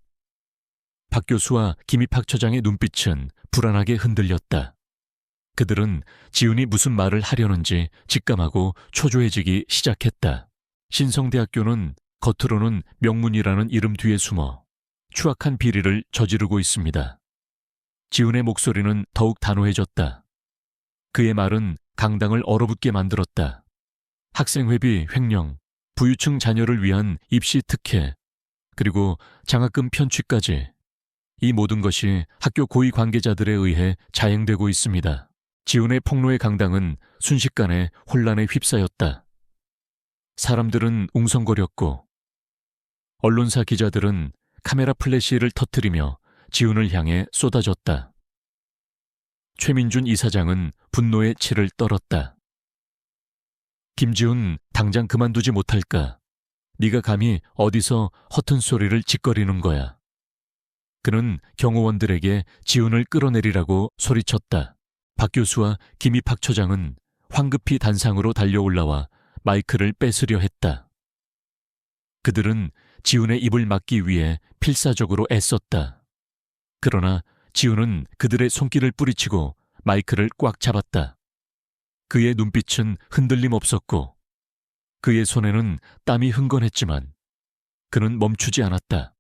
박 교수와 김입학 처장의 눈빛은 불안하게 흔들렸다. 그들은 지훈이 무슨 말을 하려는지 직감하고 초조해지기 시작했다. 신성대학교는 겉으로는 명문이라는 이름 뒤에 숨어 추악한 비리를 저지르고 있습니다. 지훈의 목소리는 더욱 단호해졌다. 그의 말은 강당을 얼어붙게 만들었다. 학생회비 횡령, 부유층 자녀를 위한 입시 특혜, 그리고 장학금 편취까지 이 모든 것이 학교 고위 관계자들에 의해 자행되고 있습니다. 지훈의 폭로의 강당은 순식간에 혼란에 휩싸였다. 사람들은 웅성거렸고 언론사 기자들은 카메라 플래시를 터뜨리며 지훈을 향해 쏟아졌다. 최민준 이사장은 분노의 치를 떨었다. 김지훈 당장 그만두지 못할까? 네가 감히 어디서 허튼 소리를 짓거리는 거야. 그는 경호원들에게 지훈을 끌어내리라고 소리쳤다. 박 교수와 김입학 처장은 황급히 단상으로 달려올라와 마이크를 뺏으려 했다. 그들은 지훈의 입을 막기 위해 필사적으로 애썼다. 그러나 지훈은 그들의 손길을 뿌리치고 마이크를 꽉 잡았다. 그의 눈빛은 흔들림 없었고 그의 손에는 땀이 흥건했지만 그는 멈추지 않았다.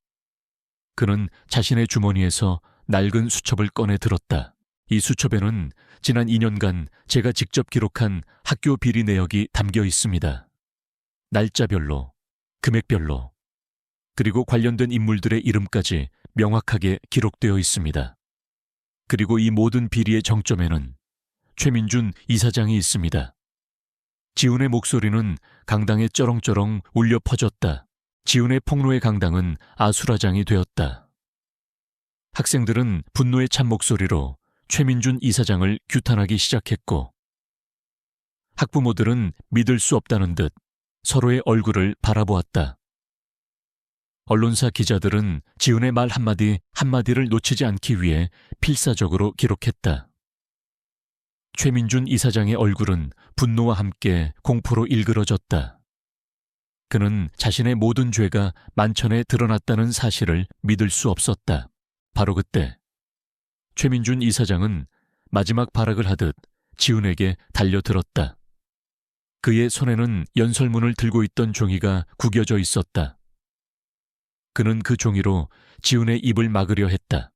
그는 자신의 주머니에서 낡은 수첩을 꺼내 들었다. 이 수첩에는 지난 2년간 제가 직접 기록한 학교 비리 내역이 담겨 있습니다. 날짜별로, 금액별로, 그리고 관련된 인물들의 이름까지 명확하게 기록되어 있습니다. 그리고 이 모든 비리의 정점에는 최민준 이사장이 있습니다. 지훈의 목소리는 강당에 쩌렁쩌렁 울려 퍼졌다. 지훈의 폭로의 강당은 아수라장이 되었다. 학생들은 분노에 찬 목소리로 최민준 이사장을 규탄하기 시작했고 학부모들은 믿을 수 없다는 듯 서로의 얼굴을 바라보았다. 언론사 기자들은 지훈의 말 한마디 한마디를 놓치지 않기 위해 필사적으로 기록했다. 최민준 이사장의 얼굴은 분노와 함께 공포로 일그러졌다. 그는 자신의 모든 죄가 만천에 드러났다는 사실을 믿을 수 없었다. 바로 그때 최민준 이사장은 마지막 발악을 하듯 지훈에게 달려들었다. 그의 손에는 연설문을 들고 있던 종이가 구겨져 있었다. 그는 그 종이로 지훈의 입을 막으려 했다.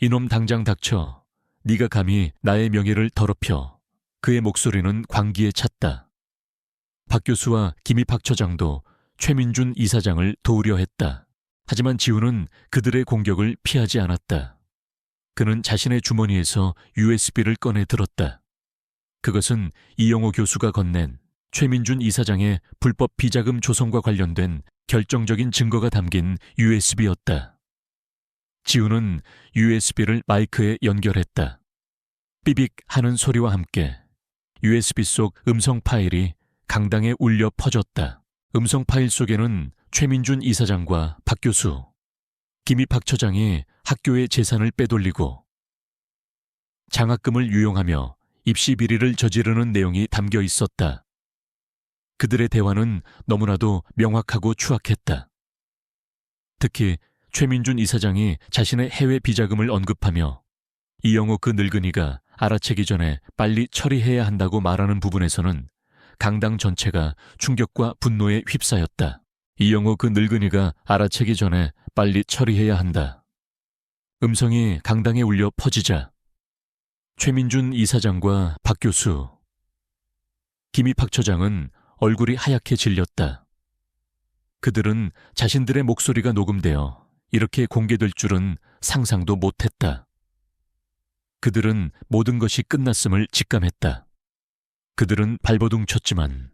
이놈 당장 닥쳐. 네가 감히 나의 명예를 더럽혀. 그의 목소리는 광기에 찼다. 박 교수와 김입학 처장도 최민준 이사장을 도우려 했다. 하지만 지훈은 그들의 공격을 피하지 않았다. 그는 자신의 주머니에서 USB를 꺼내 들었다. 그것은 이영호 교수가 건넨 최민준 이사장의 불법 비자금 조성과 관련된 결정적인 증거가 담긴 USB였다. 지훈은 USB를 마이크에 연결했다. 삐빅 하는 소리와 함께 USB 속 음성 파일이 강당에 울려 퍼졌다. 음성 파일 속에는 최민준 이사장과 박 교수, 김입학 처장이 학교의 재산을 빼돌리고 장학금을 유용하며 입시 비리를 저지르는 내용이 담겨 있었다. 그들의 대화는 너무나도 명확하고 추악했다. 특히 최민준 이사장이 자신의 해외 비자금을 언급하며 이영호 그 늙은이가 알아채기 전에 빨리 처리해야 한다고 말하는 부분에서는 강당 전체가 충격과 분노에 휩싸였다. 이영호 그 늙은이가 알아채기 전에 빨리 처리해야 한다. 음성이 강당에 울려 퍼지자 최민준 이사장과 박 교수, 김입학 처장은 얼굴이 하얗게 질렸다. 그들은 자신들의 목소리가 녹음되어 이렇게 공개될 줄은 상상도 못했다. 그들은 모든 것이 끝났음을 직감했다. 그들은 발버둥 쳤지만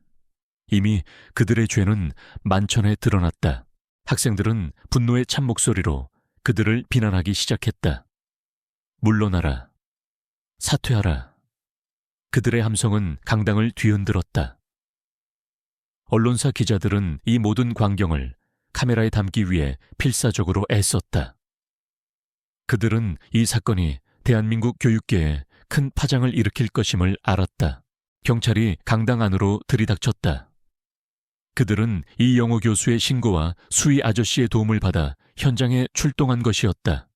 이미 그들의 죄는 만천에 드러났다. 학생들은 분노의 찬 목소리로 그들을 비난하기 시작했다. 물러나라. 사퇴하라. 그들의 함성은 강당을 뒤흔들었다. 언론사 기자들은 이 모든 광경을 카메라에 담기 위해 필사적으로 애썼다. 그들은 이 사건이 대한민국 교육계에 큰 파장을 일으킬 것임을 알았다. 경찰이 강당 안으로 들이닥쳤다. 그들은 이영호 교수의 신고와 수희 아저씨의 도움을 받아 현장에 출동한 것이었다.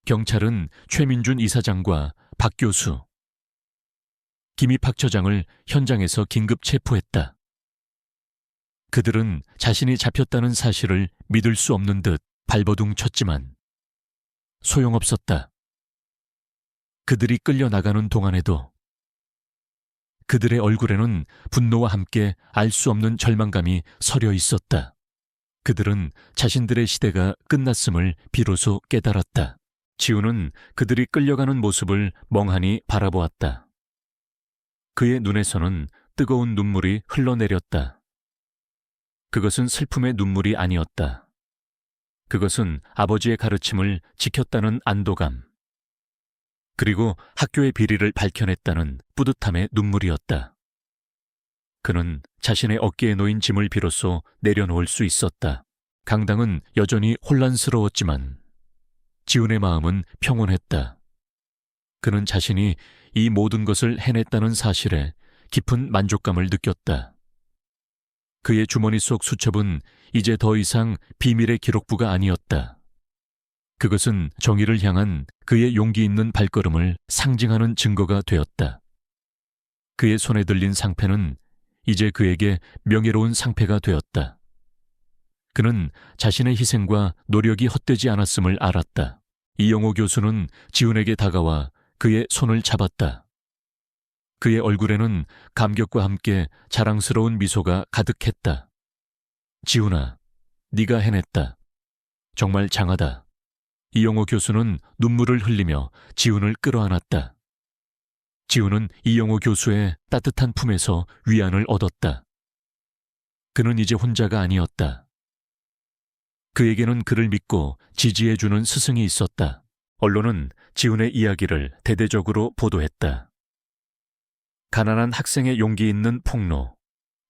경찰은 최민준 이사장과 박 교수, 김입학 처장을 현장에서 긴급 체포했다. 그들은 자신이 잡혔다는 사실을 믿을 수 없는 듯 발버둥 쳤지만 소용없었다. 그들이 끌려나가는 동안에도 그들의 얼굴에는 분노와 함께 알 수 없는 절망감이 서려 있었다. 그들은 자신들의 시대가 끝났음을 비로소 깨달았다. 지우는 그들이 끌려가는 모습을 멍하니 바라보았다. 그의 눈에서는 뜨거운 눈물이 흘러내렸다. 그것은 슬픔의 눈물이 아니었다. 그것은 아버지의 가르침을 지켰다는 안도감, 그리고 학교의 비리를 밝혀냈다는 뿌듯함의 눈물이었다. 그는 자신의 어깨에 놓인 짐을 비로소 내려놓을 수 있었다. 강당은 여전히 혼란스러웠지만 지훈의 마음은 평온했다. 그는 자신이 이 모든 것을 해냈다는 사실에 깊은 만족감을 느꼈다. 그의 주머니 속 수첩은 이제 더 이상 비밀의 기록부가 아니었다. 그것은 정의를 향한 그의 용기 있는 발걸음을 상징하는 증거가 되었다. 그의 손에 들린 상패는 이제 그에게 명예로운 상패가 되었다. 그는 자신의 희생과 노력이 헛되지 않았음을 알았다. 이영호 교수는 지훈에게 다가와 그의 손을 잡았다. 그의 얼굴에는 감격과 함께 자랑스러운 미소가 가득했다. 지훈아, 네가 해냈다. 정말 장하다. 이영호 교수는 눈물을 흘리며 지훈을 끌어안았다. 지훈은 이영호 교수의 따뜻한 품에서 위안을 얻었다. 그는 이제 혼자가 아니었다. 그에게는 그를 믿고 지지해주는 스승이 있었다. 언론은 지훈의 이야기를 대대적으로 보도했다. 가난한 학생의 용기 있는 폭로,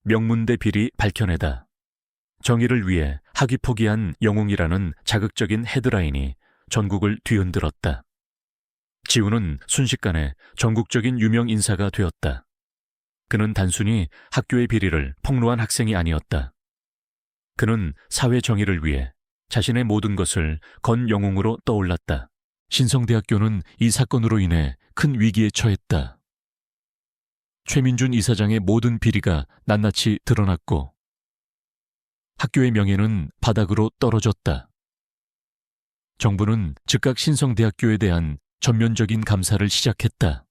명문대 비리 밝혀내다. 정의를 위해 학위 포기한 영웅이라는 자극적인 헤드라인이 전국을 뒤흔들었다. 지훈은 순식간에 전국적인 유명 인사가 되었다. 그는 단순히 학교의 비리를 폭로한 학생이 아니었다. 그는 사회 정의를 위해 자신의 모든 것을 건 영웅으로 떠올랐다. 신성대학교는 이 사건으로 인해 큰 위기에 처했다. 최민준 이사장의 모든 비리가 낱낱이 드러났고 학교의 명예는 바닥으로 떨어졌다. 정부는 즉각 신성대학교에 대한 전면적인 감사를 시작했다.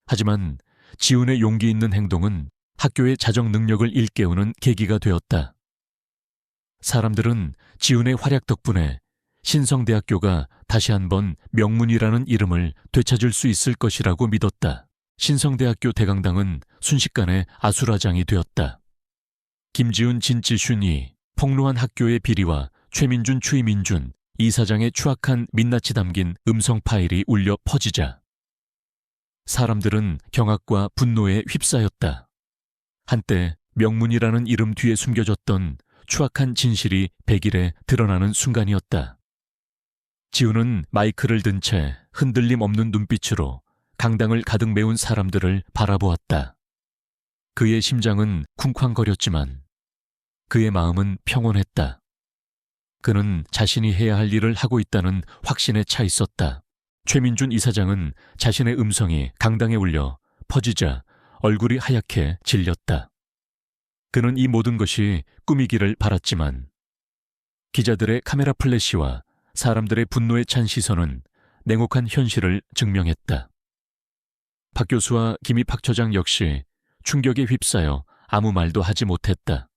하지만 지훈의 용기 있는 행동은 학교의 자정 능력을 일깨우는 계기가 되었다. 사람들은 지훈의 활약 덕분에 신성대학교가 다시 한번 명문이라는 이름을 되찾을 수 있을 것이라고 믿었다. 신성대학교 대강당은 순식간에 아수라장이 되었다. 김지훈 진지슌이 폭로한 학교의 비리와 최민준 추이민준 이사장의 추악한 민낯이 담긴 음성 파일이 울려 퍼지자 사람들은 경악과 분노에 휩싸였다. 한때 명문이라는 이름 뒤에 숨겨졌던 추악한 진실이 백일에 드러나는 순간이었다. 지우는 마이크를 든 채 흔들림 없는 눈빛으로 강당을 가득 메운 사람들을 바라보았다. 그의 심장은 쿵쾅거렸지만 그의 마음은 평온했다. 그는 자신이 해야 할 일을 하고 있다는 확신에 차 있었다. 최민준 이사장은 자신의 음성이 강당에 울려 퍼지자 얼굴이 하얗게 질렸다. 그는 이 모든 것이 꿈이기를 바랐지만 기자들의 카메라 플래시와 사람들의 분노에 찬 시선은 냉혹한 현실을 증명했다. 박 교수와 김입학 처장 역시 충격에 휩싸여 아무 말도 하지 못했다.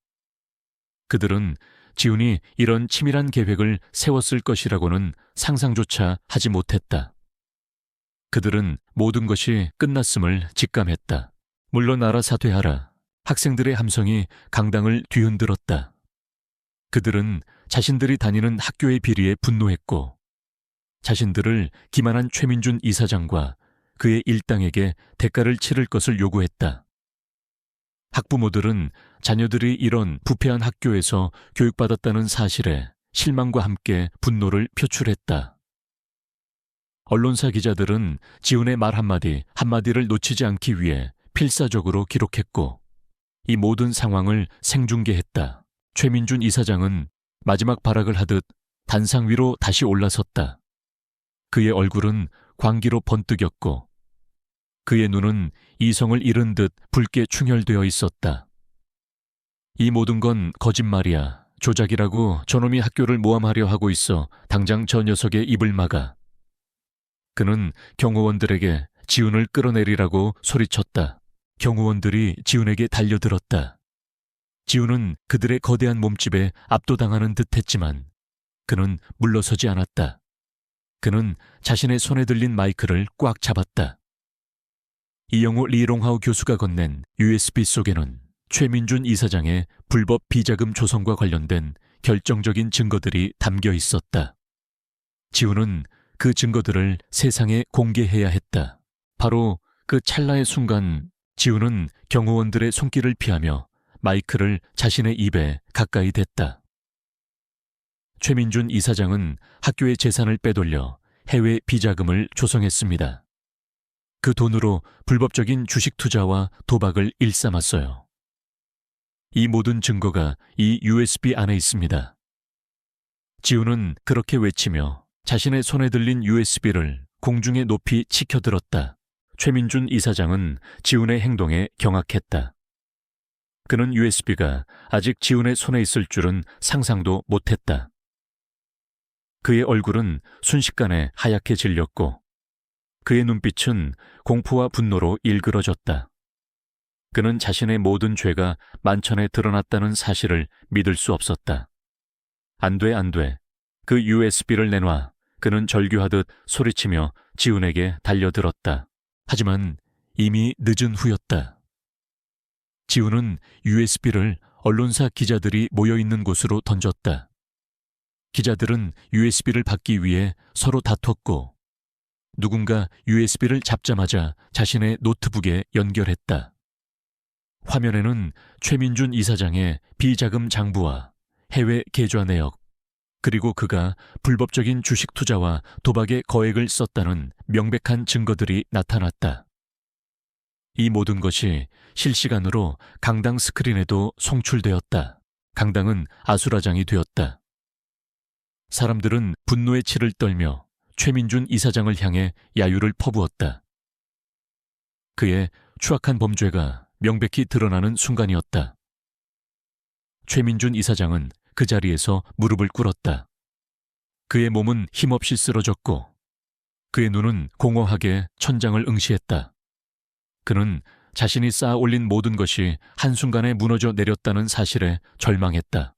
그들은 지훈이 이런 치밀한 계획을 세웠을 것이라고는 상상조차 하지 못했다. 그들은 모든 것이 끝났음을 직감했다. 물러나라 사퇴하라. 학생들의 함성이 강당을 뒤흔들었다. 그들은 자신들이 다니는 학교의 비리에 분노했고 자신들을 기만한 최민준 이사장과 그의 일당에게 대가를 치를 것을 요구했다. 학부모들은 자녀들이 이런 부패한 학교에서 교육받았다는 사실에 실망과 함께 분노를 표출했다. 언론사 기자들은 지훈의 말 한마디를 놓치지 않기 위해 필사적으로 기록했고 이 모든 상황을 생중계했다. 최민준 이사장은 마지막 발악을 하듯 단상 위로 다시 올라섰다. 그의 얼굴은 광기로 번뜩였고 그의 눈은 이성을 잃은 듯 붉게 충혈되어 있었다. 이 모든 건 거짓말이야. 조작이라고 저놈이 학교를 모함하려 하고 있어. 당장 저 녀석의 입을 막아. 그는 경호원들에게 지훈을 끌어내리라고 소리쳤다. 경호원들이 지훈에게 달려들었다. 지훈은 그들의 거대한 몸집에 압도당하는 듯했지만 그는 물러서지 않았다. 그는 자신의 손에 들린 마이크를 꽉 잡았다. 이영호 리롱하우 교수가 건넨 USB 속에는 최민준 이사장의 불법 비자금 조성과 관련된 결정적인 증거들이 담겨 있었다. 지훈은 그 증거들을 세상에 공개해야 했다. 바로 그 찰나의 순간 지훈은 경호원들의 손길을 피하며 마이크를 자신의 입에 가까이 댔다. 최민준 이사장은 학교의 재산을 빼돌려 해외 비자금을 조성했습니다. 그 돈으로 불법적인 주식 투자와 도박을 일삼았어요. 이 모든 증거가 이 USB 안에 있습니다. 지훈은 그렇게 외치며 자신의 손에 들린 USB를 공중에 높이 치켜들었다. 최민준 이사장은 지훈의 행동에 경악했다. 그는 USB가 아직 지훈의 손에 있을 줄은 상상도 못했다. 그의 얼굴은 순식간에 하얗게 질렸고 그의 눈빛은 공포와 분노로 일그러졌다. 그는 자신의 모든 죄가 만천에 드러났다는 사실을 믿을 수 없었다. 안 돼, 안 돼. 그 USB를 내놔. 그는 절규하듯 소리치며 지훈에게 달려들었다. 하지만 이미 늦은 후였다. 지훈은 USB를 언론사 기자들이 모여있는 곳으로 던졌다. 기자들은 USB를 받기 위해 서로 다퉜고 누군가 USB를 잡자마자 자신의 노트북에 연결했다. 화면에는 최민준 이사장의 비자금 장부와 해외 계좌 내역, 그리고 그가 불법적인 주식 투자와 도박에 거액을 썼다는 명백한 증거들이 나타났다. 이 모든 것이 실시간으로 강당 스크린에도 송출되었다. 강당은 아수라장이 되었다. 사람들은 분노의 치를 떨며 최민준 이사장을 향해 야유를 퍼부었다. 그의 추악한 범죄가 명백히 드러나는 순간이었다. 최민준 이사장은 그 자리에서 무릎을 꿇었다. 그의 몸은 힘없이 쓰러졌고 그의 눈은 공허하게 천장을 응시했다. 그는 자신이 쌓아 올린 모든 것이 한순간에 무너져 내렸다는 사실에 절망했다.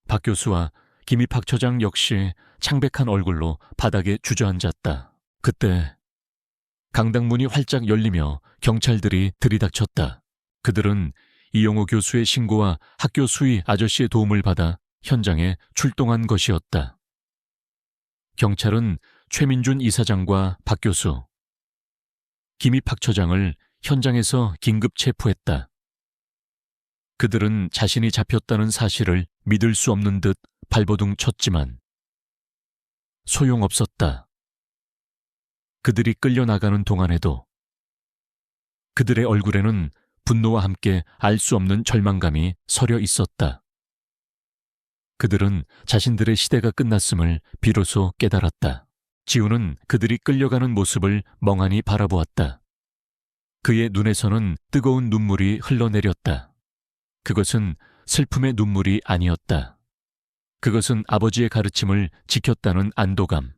박 교수와 김입학 처장 역시 창백한 얼굴로 바닥에 주저앉았다. 그때 강당문이 활짝 열리며 경찰들이 들이닥쳤다. 그들은 이영호 교수의 신고와 학교 수위 아저씨의 도움을 받아 현장에 출동한 것이었다. 경찰은 최민준 이사장과 박 교수, 김입학 처장을 현장에서 긴급 체포했다. 그들은 자신이 잡혔다는 사실을 믿을 수 없는 듯 발버둥 쳤지만 소용없었다. 그들이 끌려나가는 동안에도 그들의 얼굴에는 분노와 함께 알 수 없는 절망감이 서려 있었다. 그들은 자신들의 시대가 끝났음을 비로소 깨달았다. 지우는 그들이 끌려가는 모습을 멍하니 바라보았다. 그의 눈에서는 뜨거운 눈물이 흘러내렸다. 그것은 슬픔의 눈물이 아니었다. 그것은 아버지의 가르침을 지켰다는 안도감,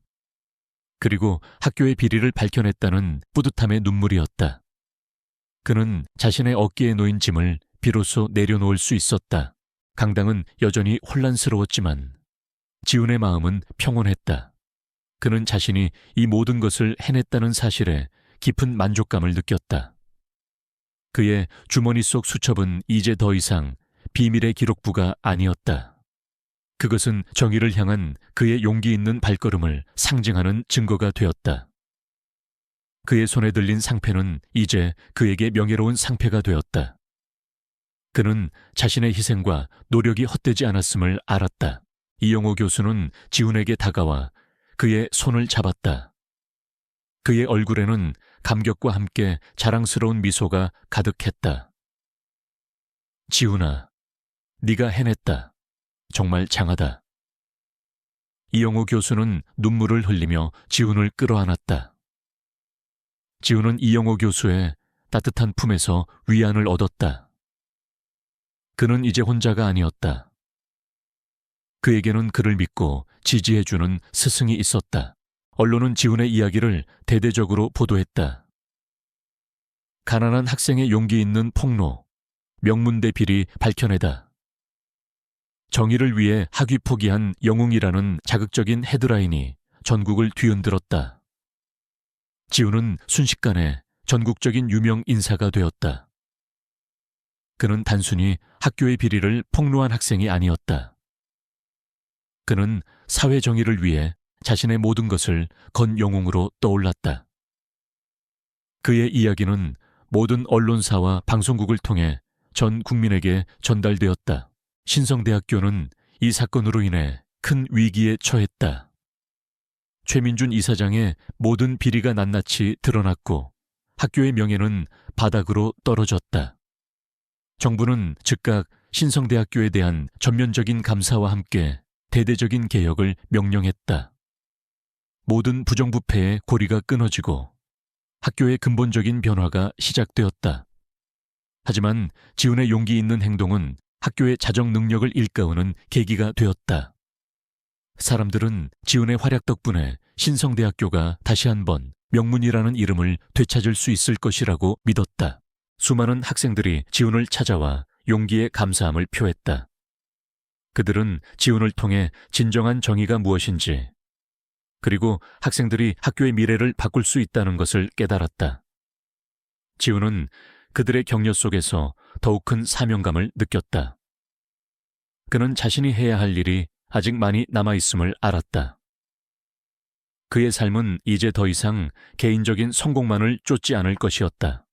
그리고 학교의 비리를 밝혀냈다는 뿌듯함의 눈물이었다. 그는 자신의 어깨에 놓인 짐을 비로소 내려놓을 수 있었다. 강당은 여전히 혼란스러웠지만 지훈의 마음은 평온했다. 그는 자신이 이 모든 것을 해냈다는 사실에 깊은 만족감을 느꼈다. 그의 주머니 속 수첩은 이제 더 이상 비밀의 기록부가 아니었다. 그것은 정의를 향한 그의 용기 있는 발걸음을 상징하는 증거가 되었다. 그의 손에 들린 상패는 이제 그에게 명예로운 상패가 되었다. 그는 자신의 희생과 노력이 헛되지 않았음을 알았다. 이영호 교수는 지훈에게 다가와 그의 손을 잡았다. 그의 얼굴에는 감격과 함께 자랑스러운 미소가 가득했다. 지훈아, 네가 해냈다. 정말 장하다. 이영호 교수는 눈물을 흘리며 지훈을 끌어안았다. 지훈은 이영호 교수의 따뜻한 품에서 위안을 얻었다. 그는 이제 혼자가 아니었다. 그에게는 그를 믿고 지지해주는 스승이 있었다. 언론은 지훈의 이야기를 대대적으로 보도했다. 가난한 학생의 용기 있는 폭로, 명문대 비리 밝혀내다. 정의를 위해 학위 포기한 영웅이라는 자극적인 헤드라인이 전국을 뒤흔들었다. 지훈은 순식간에 전국적인 유명 인사가 되었다. 그는 단순히 학교의 비리를 폭로한 학생이 아니었다. 그는 사회 정의를 위해 자신의 모든 것을 건 영웅으로 떠올랐다. 그의 이야기는 모든 언론사와 방송국을 통해 전 국민에게 전달되었다. 신성대학교는 이 사건으로 인해 큰 위기에 처했다. 최민준 이사장의 모든 비리가 낱낱이 드러났고 학교의 명예는 바닥으로 떨어졌다. 정부는 즉각 신성대학교에 대한 전면적인 감사와 함께 대대적인 개혁을 명령했다. 모든 부정부패의 고리가 끊어지고 학교의 근본적인 변화가 시작되었다. 하지만 지훈의 용기 있는 행동은 학교의 자정 능력을 일깨우는 계기가 되었다. 사람들은 지훈의 활약 덕분에 신성대학교가 다시 한번 명문이라는 이름을 되찾을 수 있을 것이라고 믿었다. 수많은 학생들이 지훈을 찾아와 용기에 감사함을 표했다. 그들은 지훈을 통해 진정한 정의가 무엇인지, 그리고 학생들이 학교의 미래를 바꿀 수 있다는 것을 깨달았다. 지훈은 그들의 격려 속에서 더욱 큰 사명감을 느꼈다. 그는 자신이 해야 할 일이 아직 많이 남아있음을 알았다. 그의 삶은 이제 더 이상 개인적인 성공만을 쫓지 않을 것이었다.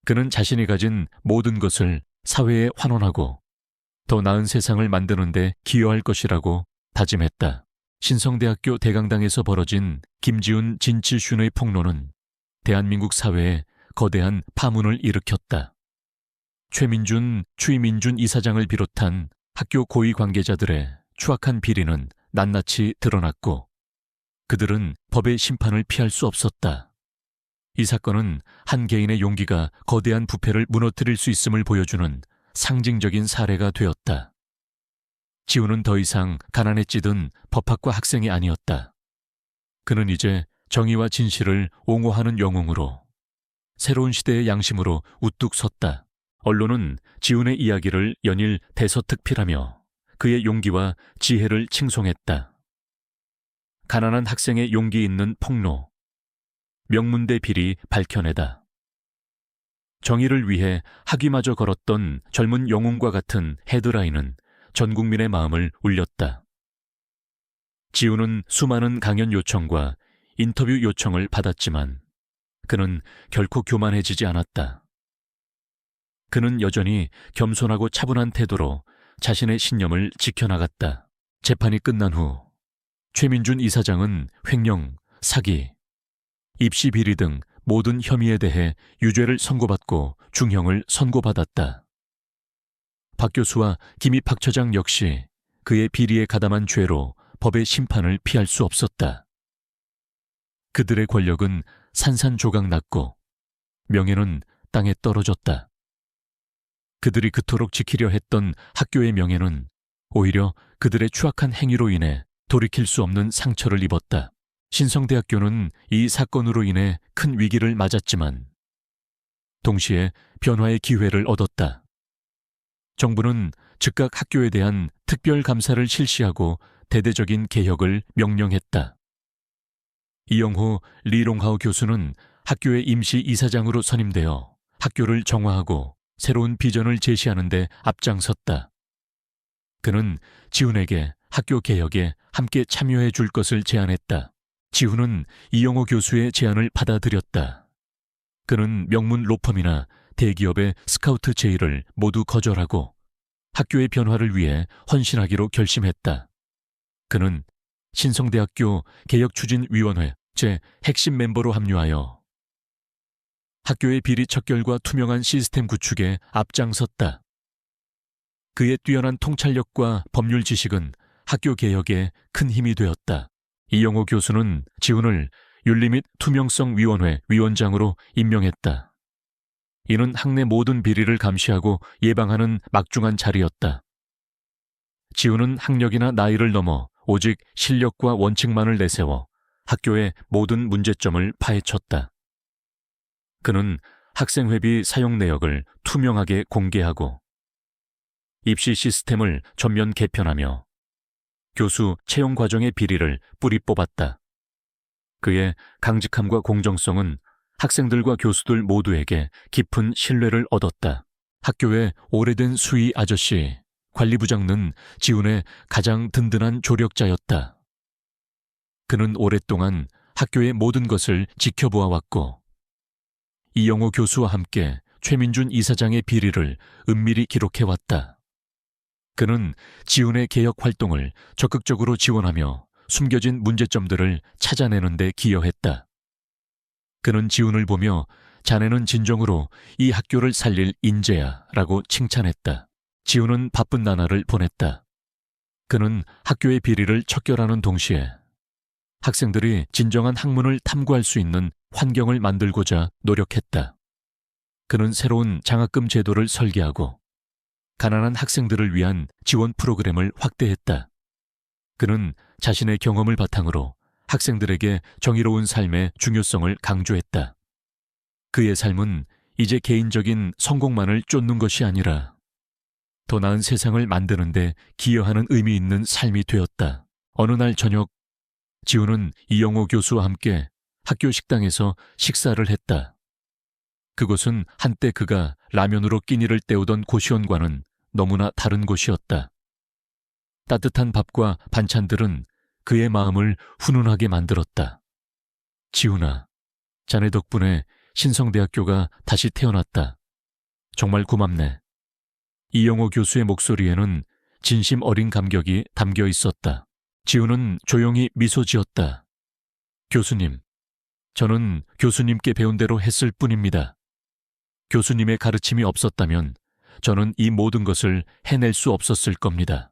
그는 자신이 가진 모든 것을 사회에 환원하고 더 나은 세상을 만드는 데 기여할 것이라고 다짐했다. 신성대학교 대강당에서 벌어진 김지훈 진치슌의 폭로는 대한민국 사회에 거대한 파문을 일으켰다. 최민준, 추이민준 이사장을 비롯한 학교 고위 관계자들의 추악한 비리는 낱낱이 드러났고 그들은 법의 심판을 피할 수 없었다. 이 사건은 한 개인의 용기가 거대한 부패를 무너뜨릴 수 있음을 보여주는 상징적인 사례가 되었다. 지훈은 더 이상 가난에 찌든 법학과 학생이 아니었다. 그는 이제 정의와 진실을 옹호하는 영웅으로 새로운 시대의 양심으로 우뚝 섰다. 언론은 지훈의 이야기를 연일 대서특필하며 그의 용기와 지혜를 칭송했다. 가난한 학생의 용기 있는 폭로, 명문대 비리 밝혀내다. 정의를 위해 학위마저 걸었던 젊은 영웅과 같은 헤드라인은 전 국민의 마음을 울렸다. 지훈은 수많은 강연 요청과 인터뷰 요청을 받았지만 그는 결코 교만해지지 않았다. 그는 여전히 겸손하고 차분한 태도로 자신의 신념을 지켜나갔다. 재판이 끝난 후 최민준 이사장은 횡령, 사기, 입시 비리 등 모든 혐의에 대해 유죄를 선고받고 중형을 선고받았다. 박 교수와 김입 박 처장 역시 그의 비리에 가담한 죄로 법의 심판을 피할 수 없었다. 그들의 권력은 산산조각 났고 명예는 땅에 떨어졌다. 그들이 그토록 지키려 했던 학교의 명예는 오히려 그들의 추악한 행위로 인해 돌이킬 수 없는 상처를 입었다. 신성대학교는 이 사건으로 인해 큰 위기를 맞았지만 동시에 변화의 기회를 얻었다. 정부는 즉각 학교에 대한 특별감사를 실시하고 대대적인 개혁을 명령했다. 이영호, 리롱하우 교수는 학교의 임시 이사장으로 선임되어 학교를 정화하고 새로운 비전을 제시하는 데 앞장섰다. 그는 지훈에게 학교 개혁에 함께 참여해 줄 것을 제안했다. 지훈은 이영호 교수의 제안을 받아들였다. 그는 명문 로펌이나 대기업의 스카우트 제의를 모두 거절하고 학교의 변화를 위해 헌신하기로 결심했다. 그는 신성대학교 개혁추진위원회 제 핵심 멤버로 합류하여 학교의 비리 척결과 투명한 시스템 구축에 앞장섰다. 그의 뛰어난 통찰력과 법률 지식은 학교 개혁에 큰 힘이 되었다. 이영호 교수는 지훈을 윤리 및 투명성위원회 위원장으로 임명했다. 이는 학내 모든 비리를 감시하고 예방하는 막중한 자리였다. 지훈은 학력이나 나이를 넘어 오직 실력과 원칙만을 내세워 학교의 모든 문제점을 파헤쳤다. 그는 학생회비 사용 내역을 투명하게 공개하고 입시 시스템을 전면 개편하며 교수 채용 과정의 비리를 뿌리 뽑았다. 그의 강직함과 공정성은 학생들과 교수들 모두에게 깊은 신뢰를 얻었다. 학교의 오래된 수의 아저씨, 관리부장은 지훈의 가장 든든한 조력자였다. 그는 오랫동안 학교의 모든 것을 지켜보아왔고 이영호 교수와 함께 최민준 이사장의 비리를 은밀히 기록해왔다. 그는 지훈의 개혁 활동을 적극적으로 지원하며 숨겨진 문제점들을 찾아내는 데 기여했다. 그는 지훈을 보며 자네는 진정으로 이 학교를 살릴 인재야 라고 칭찬했다. 지훈은 바쁜 나날을 보냈다. 그는 학교의 비리를 척결하는 동시에 학생들이 진정한 학문을 탐구할 수 있는 환경을 만들고자 노력했다. 그는 새로운 장학금 제도를 설계하고 가난한 학생들을 위한 지원 프로그램을 확대했다. 그는 자신의 경험을 바탕으로 학생들에게 정의로운 삶의 중요성을 강조했다. 그의 삶은 이제 개인적인 성공만을 쫓는 것이 아니라 더 나은 세상을 만드는 데 기여하는 의미 있는 삶이 되었다. 어느 날 저녁, 지훈은 이영호 교수와 함께 학교 식당에서 식사를 했다. 그곳은 한때 그가 라면으로 끼니를 때우던 고시원과는 너무나 다른 곳이었다. 따뜻한 밥과 반찬들은 그의 마음을 훈훈하게 만들었다. 지훈아, 자네 덕분에 신성대학교가 다시 태어났다. 정말 고맙네. 이영호 교수의 목소리에는 진심 어린 감격이 담겨 있었다. 지훈은 조용히 미소 지었다. 교수님, 저는 교수님께 배운 대로 했을 뿐입니다. 교수님의 가르침이 없었다면 저는 이 모든 것을 해낼 수 없었을 겁니다.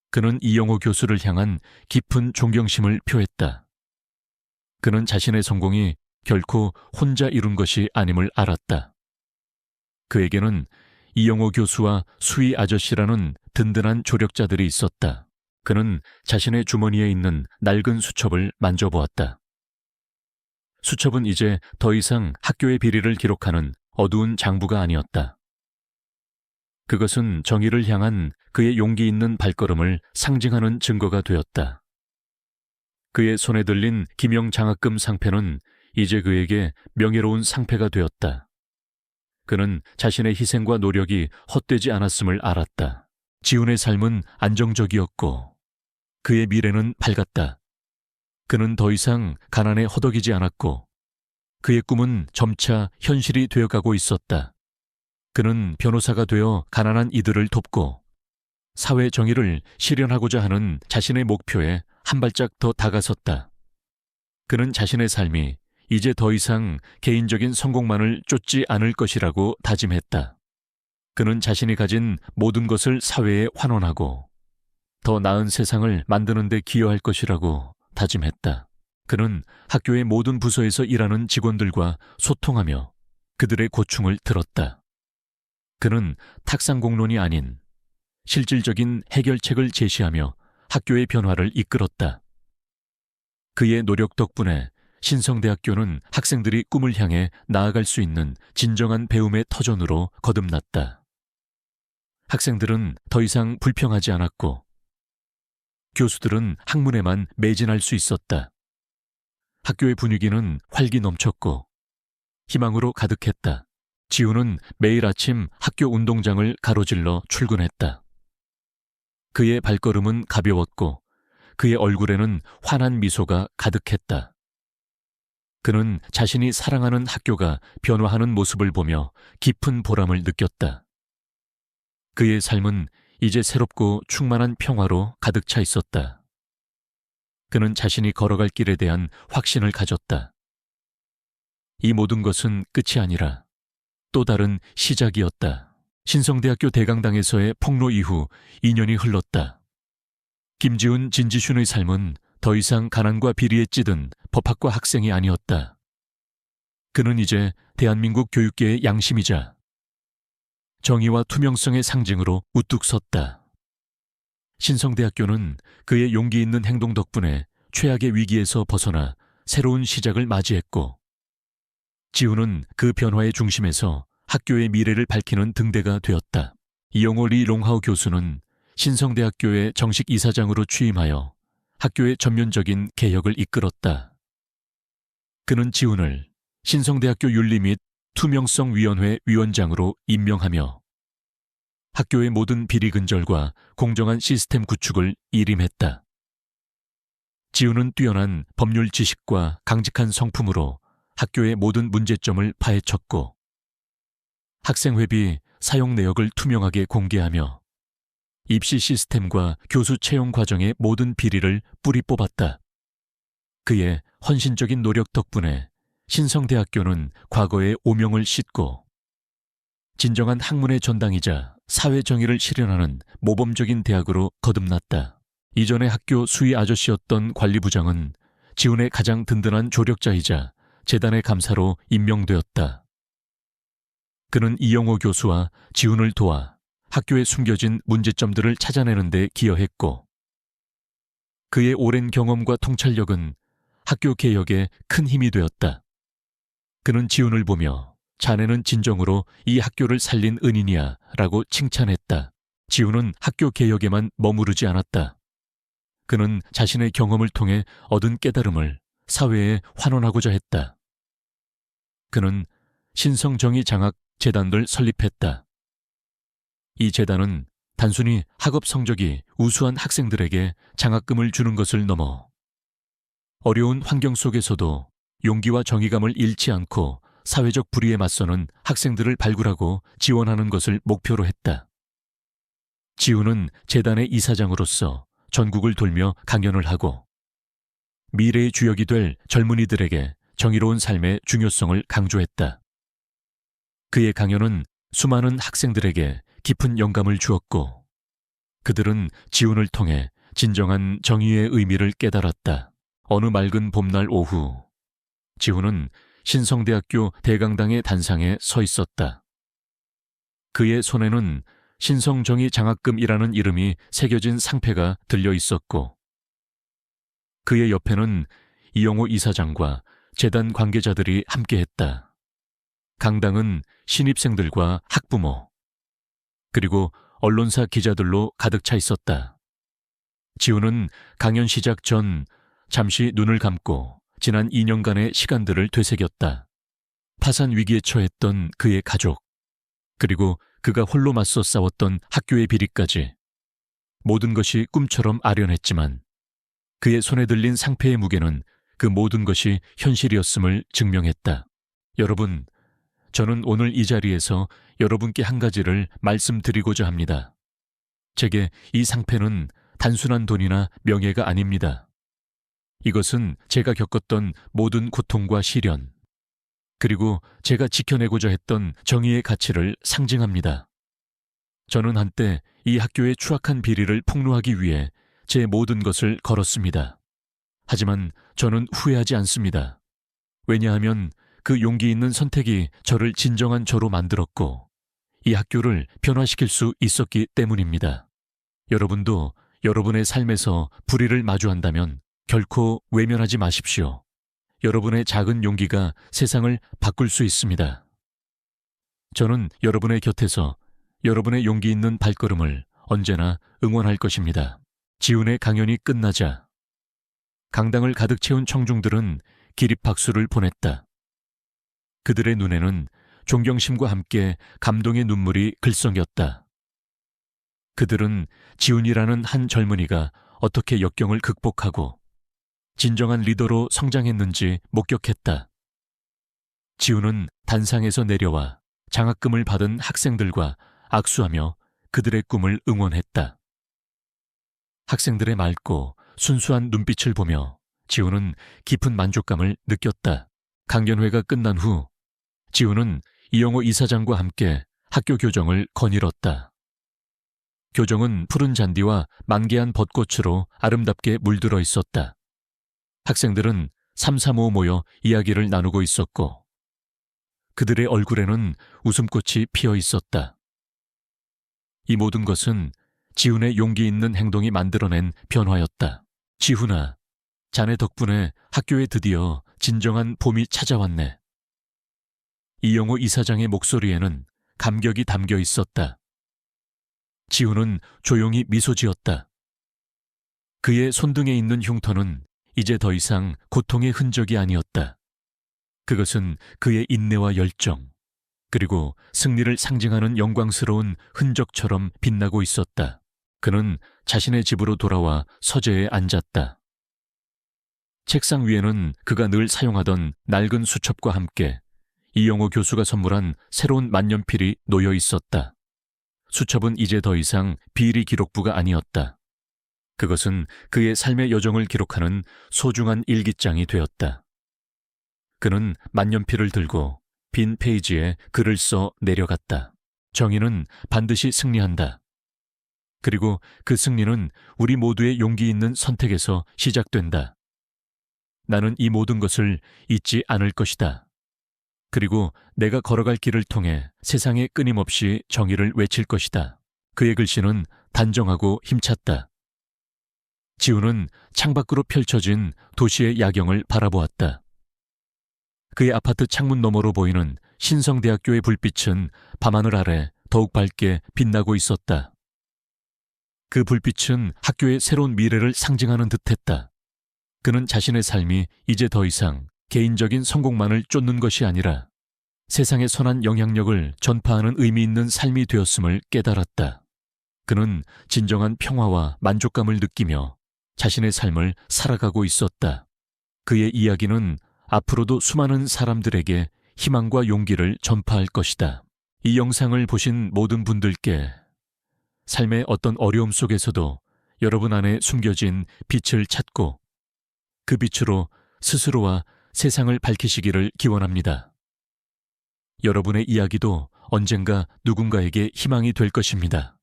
그는 이영호 교수를 향한 깊은 존경심을 표했다. 그는 자신의 성공이 결코 혼자 이룬 것이 아님을 알았다. 그에게는 이영호 교수와 수희 아저씨라는 든든한 조력자들이 있었다. 그는 자신의 주머니에 있는 낡은 수첩을 만져보았다. 수첩은 이제 더 이상 학교의 비리를 기록하는 어두운 장부가 아니었다. 그것은 정의를 향한 그의 용기 있는 발걸음을 상징하는 증거가 되었다. 그의 손에 들린 기명 장학금 상패는 이제 그에게 명예로운 상패가 되었다. 그는 자신의 희생과 노력이 헛되지 않았음을 알았다. 지훈의 삶은 안정적이었고 그의 미래는 밝았다. 그는 더 이상 가난에 허덕이지 않았고 그의 꿈은 점차 현실이 되어가고 있었다. 그는 변호사가 되어 가난한 이들을 돕고 사회 정의를 실현하고자 하는 자신의 목표에 한 발짝 더 다가섰다. 그는 자신의 삶이 이제 더 이상 개인적인 성공만을 쫓지 않을 것이라고 다짐했다. 그는 자신이 가진 모든 것을 사회에 환원하고 더 나은 세상을 만드는 데 기여할 것이라고 다짐했다. 그는 학교의 모든 부서에서 일하는 직원들과 소통하며 그들의 고충을 들었다. 그는 탁상공론이 아닌 실질적인 해결책을 제시하며 학교의 변화를 이끌었다. 그의 노력 덕분에 신성대학교는 학생들이 꿈을 향해 나아갈 수 있는 진정한 배움의 터전으로 거듭났다. 학생들은 더 이상 불평하지 않았고 교수들은 학문에만 매진할 수 있었다. 학교의 분위기는 활기 넘쳤고 희망으로 가득했다. 지우는 매일 아침 학교 운동장을 가로질러 출근했다. 그의 발걸음은 가벼웠고 그의 얼굴에는 환한 미소가 가득했다. 그는 자신이 사랑하는 학교가 변화하는 모습을 보며 깊은 보람을 느꼈다. 그의 삶은 이제 새롭고 충만한 평화로 가득 차 있었다. 그는 자신이 걸어갈 길에 대한 확신을 가졌다. 이 모든 것은 끝이 아니라 또 다른 시작이었다. 신성대학교 대강당에서의 폭로 이후 2년이 흘렀다. 김지훈, 진지슌의 삶은 더 이상 가난과 비리에 찌든 법학과 학생이 아니었다. 그는 이제 대한민국 교육계의 양심이자 정의와 투명성의 상징으로 우뚝 섰다. 신성대학교는 그의 용기 있는 행동 덕분에 최악의 위기에서 벗어나 새로운 시작을 맞이했고 지우는 그 변화의 중심에서 학교의 미래를 밝히는 등대가 되었다. 이영호 리 롱하우 교수는 신성대학교의 정식 이사장으로 취임하여 학교의 전면적인 개혁을 이끌었다. 그는 지훈을 신성대학교 윤리 및 투명성위원회 위원장으로 임명하며 학교의 모든 비리 근절과 공정한 시스템 구축을 일임했다. 지훈은 뛰어난 법률 지식과 강직한 성품으로 학교의 모든 문제점을 파헤쳤고 학생회비 사용 내역을 투명하게 공개하며 입시 시스템과 교수 채용 과정의 모든 비리를 뿌리 뽑았다. 그의 헌신적인 노력 덕분에 신성대학교는 과거의 오명을 씻고 진정한 학문의 전당이자 사회 정의를 실현하는 모범적인 대학으로 거듭났다. 이전의 학교 수위 아저씨였던 관리부장은 지훈의 가장 든든한 조력자이자 재단의 감사로 임명되었다. 그는 이영호 교수와 지훈을 도와 학교에 숨겨진 문제점들을 찾아내는 데 기여했고 그의 오랜 경험과 통찰력은 학교 개혁에 큰 힘이 되었다. 그는 지훈을 보며 자네는 진정으로 이 학교를 살린 은인이야 라고 칭찬했다. 지훈은 학교 개혁에만 머무르지 않았다. 그는 자신의 경험을 통해 얻은 깨달음을 사회에 환원하고자 했다. 그는 신성정의장학 재단을 설립했다. 이 재단은 단순히 학업 성적이 우수한 학생들에게 장학금을 주는 것을 넘어 어려운 환경 속에서도 용기와 정의감을 잃지 않고 사회적 불의에 맞서는 학생들을 발굴하고 지원하는 것을 목표로 했다. 지훈은 재단의 이사장으로서 전국을 돌며 강연을 하고 미래의 주역이 될 젊은이들에게 정의로운 삶의 중요성을 강조했다. 그의 강연은 수많은 학생들에게 깊은 영감을 주었고 그들은 지훈을 통해 진정한 정의의 의미를 깨달았다. 어느 맑은 봄날 오후 지훈은 신성대학교 대강당의 단상에 서 있었다. 그의 손에는 신성정의장학금이라는 이름이 새겨진 상패가 들려 있었고 그의 옆에는 이영호 이사장과 재단 관계자들이 함께했다. 강당은 신입생들과 학부모 그리고 언론사 기자들로 가득 차 있었다. 지훈은 강연 시작 전 잠시 눈을 감고 지난 2년간의 시간들을 되새겼다. 파산 위기에 처했던 그의 가족, 그리고 그가 홀로 맞서 싸웠던 학교의 비리까지 모든 것이 꿈처럼 아련했지만 그의 손에 들린 상패의 무게는 그 모든 것이 현실이었음을 증명했다. 여러분, 저는 오늘 이 자리에서 여러분께 한 가지를 말씀드리고자 합니다. 제게 이 상패는 단순한 돈이나 명예가 아닙니다. 이것은 제가 겪었던 모든 고통과 시련, 그리고 제가 지켜내고자 했던 정의의 가치를 상징합니다. 저는 한때 이 학교의 추악한 비리를 폭로하기 위해 제 모든 것을 걸었습니다. 하지만 저는 후회하지 않습니다. 왜냐하면 그 용기 있는 선택이 저를 진정한 저로 만들었고 이 학교를 변화시킬 수 있었기 때문입니다. 여러분도 여러분의 삶에서 불의를 마주한다면 결코 외면하지 마십시오. 여러분의 작은 용기가 세상을 바꿀 수 있습니다. 저는 여러분의 곁에서 여러분의 용기 있는 발걸음을 언제나 응원할 것입니다. 지훈의 강연이 끝나자 강당을 가득 채운 청중들은 기립박수를 보냈다. 그들의 눈에는 존경심과 함께 감동의 눈물이 글썽였다. 그들은 지훈이라는 한 젊은이가 어떻게 역경을 극복하고 진정한 리더로 성장했는지 목격했다. 지훈은 단상에서 내려와 장학금을 받은 학생들과 악수하며 그들의 꿈을 응원했다. 학생들의 맑고 순수한 눈빛을 보며 지훈은 깊은 만족감을 느꼈다. 강연회가 끝난 후 지훈은 이영호 이사장과 함께 학교 교정을 거닐었다. 교정은 푸른 잔디와 만개한 벚꽃으로 아름답게 물들어 있었다. 학생들은 삼삼오오 모여 이야기를 나누고 있었고 그들의 얼굴에는 웃음꽃이 피어 있었다. 이 모든 것은 지훈의 용기 있는 행동이 만들어낸 변화였다. 지훈아, 자네 덕분에 학교에 드디어 진정한 봄이 찾아왔네. 이영호 이사장의 목소리에는 감격이 담겨 있었다. 지훈은 조용히 미소 지었다. 그의 손등에 있는 흉터는 이제 더 이상 고통의 흔적이 아니었다. 그것은 그의 인내와 열정, 그리고 승리를 상징하는 영광스러운 흔적처럼 빛나고 있었다. 그는 자신의 집으로 돌아와 서재에 앉았다. 책상 위에는 그가 늘 사용하던 낡은 수첩과 함께 이영호 교수가 선물한 새로운 만년필이 놓여 있었다. 수첩은 이제 더 이상 비리 기록부가 아니었다. 그것은 그의 삶의 여정을 기록하는 소중한 일기장이 되었다. 그는 만년필을 들고 빈 페이지에 글을 써 내려갔다. 정의는 반드시 승리한다. 그리고 그 승리는 우리 모두의 용기 있는 선택에서 시작된다. 나는 이 모든 것을 잊지 않을 것이다. 그리고 내가 걸어갈 길을 통해 세상에 끊임없이 정의를 외칠 것이다. 그의 글씨는 단정하고 힘찼다. 지훈은 창밖으로 펼쳐진 도시의 야경을 바라보았다. 그의 아파트 창문 너머로 보이는 신성대학교의 불빛은 밤하늘 아래 더욱 밝게 빛나고 있었다. 그 불빛은 학교의 새로운 미래를 상징하는 듯했다. 그는 자신의 삶이 이제 더 이상 개인적인 성공만을 쫓는 것이 아니라 세상의 선한 영향력을 전파하는 의미 있는 삶이 되었음을 깨달았다. 그는 진정한 평화와 만족감을 느끼며 자신의 삶을 살아가고 있었다. 그의 이야기는 앞으로도 수많은 사람들에게 희망과 용기를 전파할 것이다. 이 영상을 보신 모든 분들께 삶의 어떤 어려움 속에서도 여러분 안에 숨겨진 빛을 찾고 그 빛으로 스스로와 세상을 밝히시기를 기원합니다. 여러분의 이야기도 언젠가 누군가에게 희망이 될 것입니다.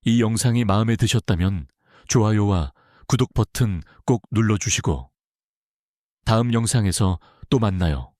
이 영상이 마음에 드셨다면 좋아요와 구독 버튼 꼭 눌러주시고 다음 영상에서 또 만나요.